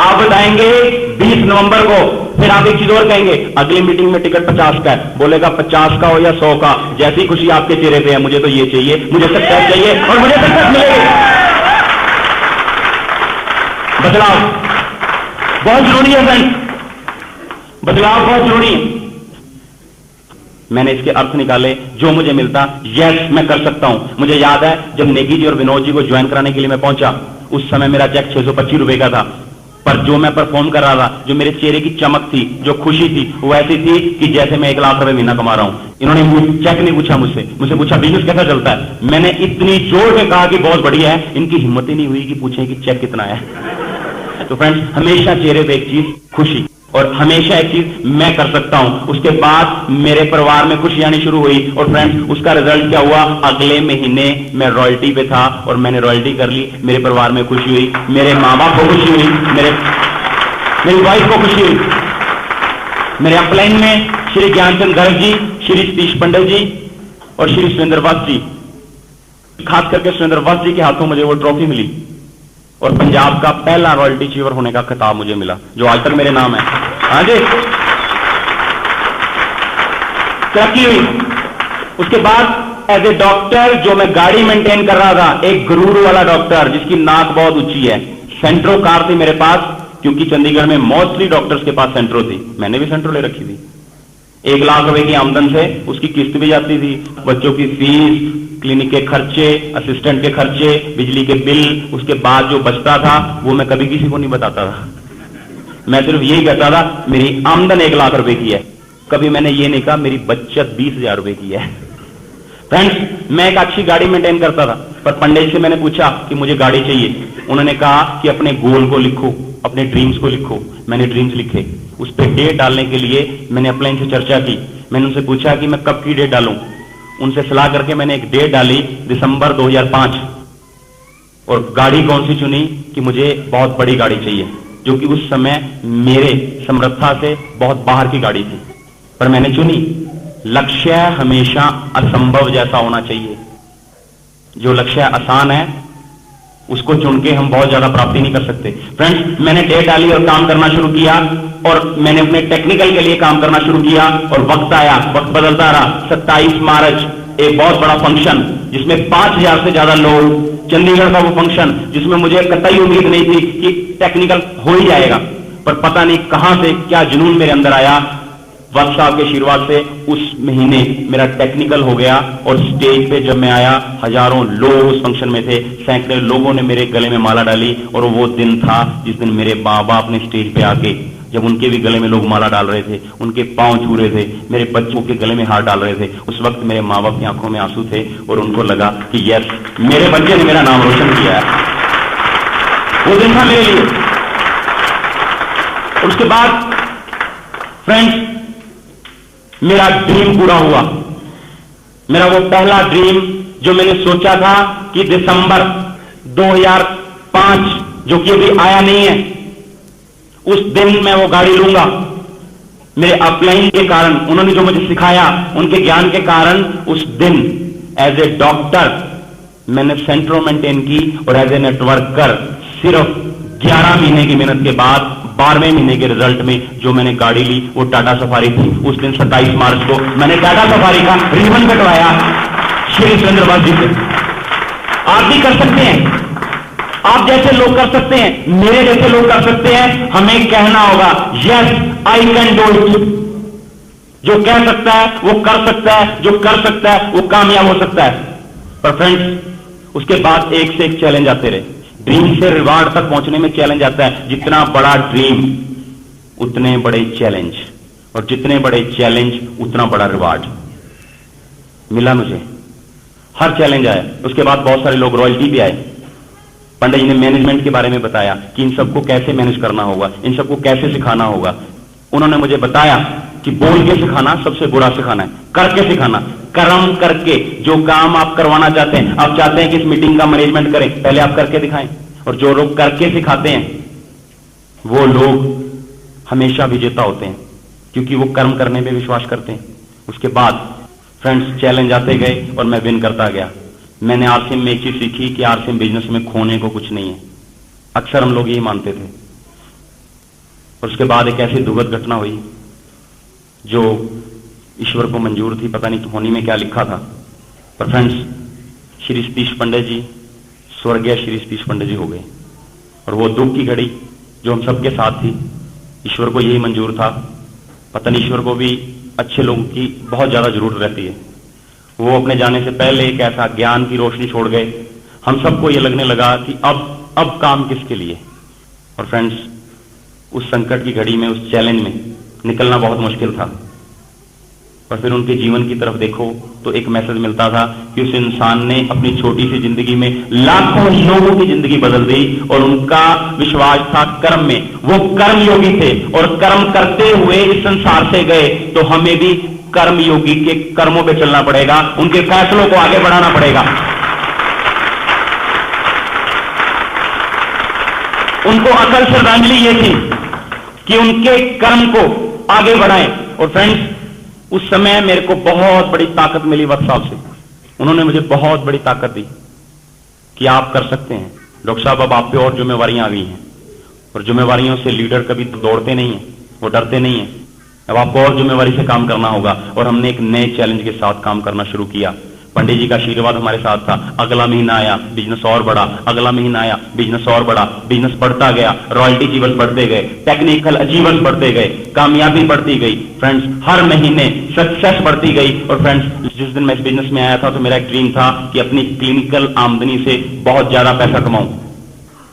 आप बताएंगे 20 नवंबर को। फिर आप एक चीज और कहेंगे, अगली मीटिंग में टिकट 50 का है। बोलेगा 50 का हो या 100 का, जैसी खुशी आपके चेहरे पे है, मुझे तो ये चाहिए, मुझे सक्सेस चाहिए और मुझे सक्सेस मिलेगी। बदलाव बहुत जरूरी है फ्रेंड्स, बदलाव बहुत जरूरी है। मैंने इसके अर्थ निकाले, जो मुझे मिलता, यस मैं कर सकता हूं। मुझे याद है जब नेगी जी और विनोद जी को ज्वाइन कराने के लिए मैं पहुंचा, उस समय मेरा चेक 625 रुपए का था, पर जो मैं परफॉर्म कर रहा था, जो मेरे चेहरे की चमक थी, जो खुशी थी, वो ऐसी थी कि जैसे मैं 1 लाख रुपए महीना कमा रहा हूं। इन्होंने चेक नहीं पूछा मुझसे पूछा बिजनेस कैसा चलता है। मैंने इतनी जोर से कहा कि बहुत बढ़िया है, इनकी हिम्मत ही नहीं हुई कि पूछें कि चेक कितना है। तो फ्रेंड्स, हमेशा चेहरे पे एक चीज खुशी, और हमेशा एक चीज मैं कर सकता हूं। उसके बाद मेरे परिवार में खुशी आनी शुरू हुई, और फ्रेंड्स उसका रिजल्ट क्या हुआ? अगले महीने मैं रॉयल्टी पे था और मैंने रॉयल्टी कर ली। मेरे परिवार में खुशी हुई, मेरे माँ बाप को खुशी हुई, मेरी वाइफ को खुशी हुई। मेरे अपलाइन में श्री ज्ञानचंद गर्ग जी, श्री सतीश पंडित जी और श्री सुरेंद्र वत्स जी, खास करके सुरेंद्र वत्स जी के हाथों मुझे वो ट्रॉफी मिली और पंजाब का पहला रॉयल्टी अचीवर होने का खिताब मुझे मिला, जो आज तक मेरे नाम है। हाँ जी, तरक्की हुई। उसके बाद एज ए डॉक्टर, जो मैं गाड़ी मेंटेन कर रहा था, एक गुरूर वाला डॉक्टर जिसकी नाक बहुत ऊंची है, सेंट्रो कार थी मेरे पास, क्योंकि चंडीगढ़ में मोस्टली डॉक्टर्स के पास सेंट्रो थी, मैंने भी सेंट्रो ले रखी थी। 1 लाख रुपए की आमदन से उसकी किस्त भी जाती थी, बच्चों की फीस, क्लिनिक के खर्चे, असिस्टेंट के खर्चे, बिजली के बिल, उसके बाद जो बचता था वो मैं कभी किसी को नहीं बताता था। मैं सिर्फ यही कहता था मेरी आमदन 1 लाख रुपए की है, कभी मैंने ये नहीं कहा मेरी बचत 20,000 रुपए की है। फ्रेंड्स, मैं एक अच्छी गाड़ी मेंटेन करता था, पर पंडित से मैंने पूछा कि मुझे गाड़ी चाहिए। उन्होंने कहा कि अपने गोल को लिखो, अपने ड्रीम्स को लिखो। मैंने ड्रीम्स लिखे, उस पर डेट डालने के लिए मैंने अपलाइन से चर्चा की। मैंने उनसे पूछा कि मैं कब की डेट डालूं। उनसे सलाह करके मैंने एक डेट डाली दिसंबर 2005, और गाड़ी कौन सी चुनी कि मुझे बहुत बड़ी गाड़ी चाहिए, जो कि उस समय मेरे समर्था से बहुत बाहर की गाड़ी थी। पर मैंने चुनी, लक्ष्य हमेशा असंभव जैसा होना चाहिए। जो लक्ष्य आसान है उसको चुन के हम बहुत ज्यादा प्राप्ति नहीं कर सकते। फ्रेंड्स, मैंने डेट डाली और काम करना शुरू किया, और मैंने अपने टेक्निकल के लिए काम करना शुरू किया, और वक्त आया, वक्त बदलता रहा। 27 मार्च एक बहुत बड़ा फंक्शन जिसमें 5000 से ज्यादा लोग, चंडीगढ़ का वो फंक्शन जिसमें मुझे कतई उम्मीद नहीं थी कि टेक्निकल हो ही जाएगा, पर पता नहीं कहां से क्या जुनून मेरे अंदर आया। वक्त साहब के आशीर्वाद से उस महीने मेरा टेक्निकल हो गया, और स्टेज पे जब मैं आया, हजारों लोग उस फंक्शन में थे, सैकड़ों लोगों ने मेरे गले में माला डाली। और वो दिन था जिस दिन मेरे बाबा अपने स्टेज पे आके, जब उनके भी गले में लोग माला डाल रहे थे, उनके पांव छू रहे थे, मेरे बच्चों के गले में हाथ डाल रहे थे, उस वक्त मेरे माँ बाप की आंखों में आंसू थे, और उनको लगा कि यस, मेरे बच्चे ने मेरा नाम रोशन किया है। वो दिन था मेरे लिए। उसके बाद फ्रेंड्स, मेरा ड्रीम पूरा हुआ। मेरा वो पहला ड्रीम जो मैंने सोचा था कि दिसंबर 2005, जो कि अभी आया नहीं है, उस दिन मैं वो गाड़ी लूंगा। मेरे अपलाइन के कारण, उन्होंने जो मुझे सिखाया, उनके ज्ञान के कारण, उस दिन एज ए डॉक्टर मैंने सेंट्रो मेंटेन की, और एज ए नेटवर्कर सिर्फ 11 महीने की मेहनत के बाद 12वें महीने के रिजल्ट में जो मैंने गाड़ी ली वो टाटा सफारी थी। उस दिन 27 मार्च को मैंने टाटा सफारी का रिबन कटवाया श्री सुरेंद्र जी से। आप भी कर सकते हैं, आप जैसे लोग कर सकते हैं, मेरे जैसे लोग कर सकते हैं। हमें कहना होगा yes I can do it. जो कह सकता है वो कर सकता है, जो कर सकता है वो कामयाब हो सकता है। पर फ्रेंड्स, उसके बाद एक से एक चैलेंज आते रहे। ड्रीम से रिवार्ड तक पहुंचने में चैलेंज आता है। जितना बड़ा ड्रीम उतने बड़े चैलेंज, और जितने बड़े चैलेंज उतना बड़ा रिवार्ड मिला मुझे। हर चैलेंज आया, उसके बाद बहुत सारे लोग रॉयल्टी भी आए। पंडित जी ने मैनेजमेंट के बारे में बताया कि इन सबको कैसे मैनेज करना होगा, इन सबको कैसे सिखाना होगा। उन्होंने मुझे बताया कि बोल के सिखाना सबसे बुरा सिखाना है, करके सिखाना, कर्म करके। जो काम आप करवाना चाहते हैं, आप चाहते हैं कि इस मीटिंग का मैनेजमेंट करें, पहले आप करके दिखाएं। और जो लोग करके सिखाते हैं वो लोग हमेशा विजेता होते हैं, क्योंकि वो कर्म करने में विश्वास करते हैं। उसके बाद फ्रेंड्स, चैलेंज आते गए और मैं विन करता गया। मैंने आरसीएम में एक चीज सीखी कि आरसीएम बिजनेस में खोने को कुछ नहीं है। अक्सर हम लोग यही मानते थे। और उसके बाद एक ऐसी दुखद घटना हुई जो ईश्वर को मंजूर थी, पता नहीं होनी में क्या लिखा था। पर फ्रेंड्स, श्री सतीश पंडित जी, स्वर्गीय श्री सतीश पंडित जी हो गए। और वो दुख की घड़ी जो हम सबके साथ थी, ईश्वर को यही मंजूर था। पता नहीं ईश्वर को भी अच्छे लोगों की बहुत ज्यादा जरूरत रहती है। वो अपने जाने से पहले एक ऐसा ज्ञान की रोशनी छोड़ गए। हम सबको ये लगने लगा कि अब काम किसके लिए। और फ्रेंड्स, उस संकट की घड़ी में, उस चैलेंज में निकलना बहुत मुश्किल था। पर फिर उनके जीवन की तरफ देखो तो एक मैसेज मिलता था कि उस इंसान ने अपनी छोटी सी जिंदगी में लाखों लोगों की जिंदगी बदल दी। और उनका विश्वास था कर्म में। वो कर्म योगी थे और कर्म करते हुए इस संसार से गए। तो हमें भी कर्म योगी के कर्मों पे चलना पड़ेगा, उनके फैसलों को आगे बढ़ाना पड़ेगा। उनको असल श्रद्धांजलि ये थी कि उनके कर्म को आगे बढ़ाएं। और फ्रेंड्स, उस समय मेरे को बहुत बड़ी ताकत मिली वक्त साहब से। उन्होंने मुझे बहुत बड़ी ताकत दी कि आप कर सकते हैं डॉक्टर साहब। अब आप पे और जिम्मेवारियां आ गई हैं, और जिम्मेवारियों से लीडर कभी तो दौड़ते नहीं है, वो डरते नहीं है। अब आपको और जिम्मेवारी से काम करना होगा। और हमने एक नए चैलेंज के साथ काम करना शुरू किया। पंडित जी का आशीर्वाद हमारे साथ था। अगला महीना आया, बिजनेस और बढ़ा। अगला महीना आया, बिजनेस और बढ़ा। बिजनेस बढ़ता गया, रॉयल्टी अचीवर्स बढ़ते गए, टेक्निकल अचीवर्स बढ़ते गए, कामयाबी बढ़ती गई। फ्रेंड्स, हर महीने सक्सेस बढ़ती गई। और फ्रेंड्स, जिस दिन मैं इस बिजनेस में आया था तो मेरा एक ड्रीम था कि अपनी क्लिनिकल आमदनी से बहुत ज्यादा पैसा कमाऊं।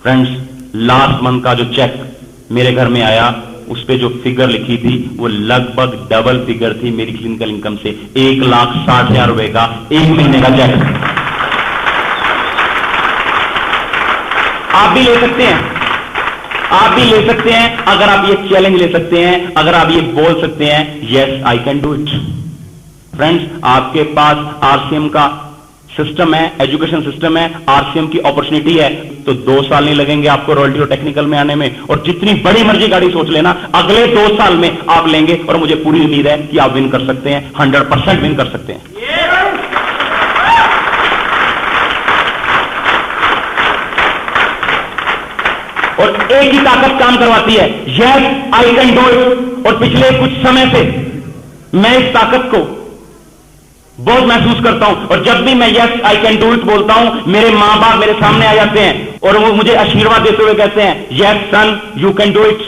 फ्रेंड्स, लास्ट मंथ का जो चेक मेरे घर में आया, उस पे जो फिगर लिखी थी वो लगभग डबल फिगर थी मेरी क्लिनिकल इनकम से। 1,60,000 रुपए का एक महीने का चेक। आप भी ले सकते हैं, आप भी ले सकते हैं अगर आप ये चैलेंज ले सकते हैं, अगर आप ये बोल सकते हैं yes I can do it. Friends, आपके पास आरसीएम का सिस्टम है, एजुकेशन सिस्टम है, आरसीएम की अपॉर्चुनिटी है, तो 2 साल नहीं लगेंगे आपको रॉयल्टी और टेक्निकल में आने में। और जितनी बड़ी मर्जी गाड़ी सोच लेना, अगले 2 साल में आप लेंगे और मुझे पूरी उम्मीद है कि आप विन कर सकते हैं, 100% विन कर सकते हैं। और एक ही ताकत काम करवाती है, yes I can do it. और पिछले कुछ समय से मैं इस ताकत को बहुत महसूस करता हूं, और जब भी मैं yes I can do it बोलता हूं, मेरे मां बाप मेरे सामने आ जाते हैं और वो मुझे आशीर्वाद देते हुए कहते हैं, yes son you can do it.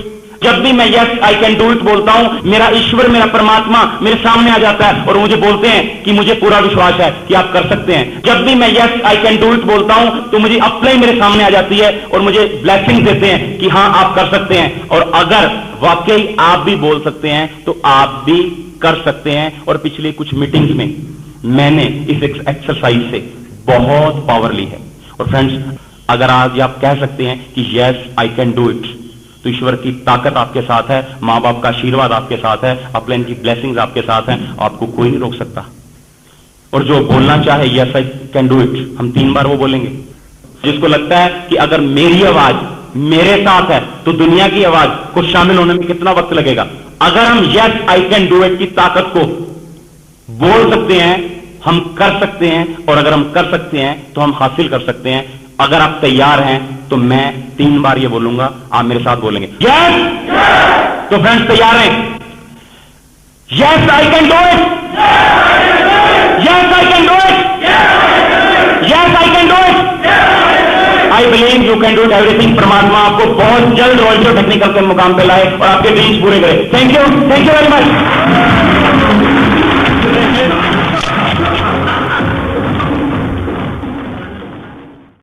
जब भी मैं yes I can do it बोलता हूं, मेरा ईश्वर, मेरा परमात्मा मेरे सामने आ जाता है और मुझे बोलते हैं कि मुझे पूरा विश्वास है कि आप कर सकते हैं। जब भी मैं yes I can do it बोलता हूं, तो मुझे अप्लाई मेरे सामने आ जाती है और मुझे ब्लेसिंग देते हैं कि हां आप कर सकते हैं। और अगर वाकई आप भी बोल सकते हैं तो आप भी कर सकते हैं। और पिछली कुछ मीटिंग्स में मैंने इस एक्सरसाइज से बहुत पावर ली है। और फ्रेंड्स, अगर आज आप कह सकते हैं कि yes I can do it, तो ईश्वर की ताकत आपके साथ है, मां बाप का आशीर्वाद आपके साथ है, अपलाइन की ब्लेसिंग्स आपके साथ हैं, आपको कोई नहीं रोक सकता। और जो बोलना चाहे yes I can do it, हम 3 बार वो बोलेंगे। जिसको लगता है कि अगर मेरी आवाज मेरे साथ है तो दुनिया की आवाज को शामिल होने में कितना वक्त लगेगा, अगर हम yes I can do it की ताकत को बोल सकते हैं, हम कर सकते हैं। और अगर हम कर सकते हैं तो हम हासिल कर सकते हैं। अगर आप तैयार हैं तो मैं 3 बार ये बोलूंगा, आप मेरे साथ बोलेंगे यस। तो फ्रेंड्स, तैयार हैं? Yes I can do it, yes I can do it, yes I can do it, I believe you can do it everything. परमात्मा आपको बहुत जल्द रॉयल्टी और टेक्निकल के मुकाम पे लाए और आपके ड्रीम्स पूरे करे। Thank you very much.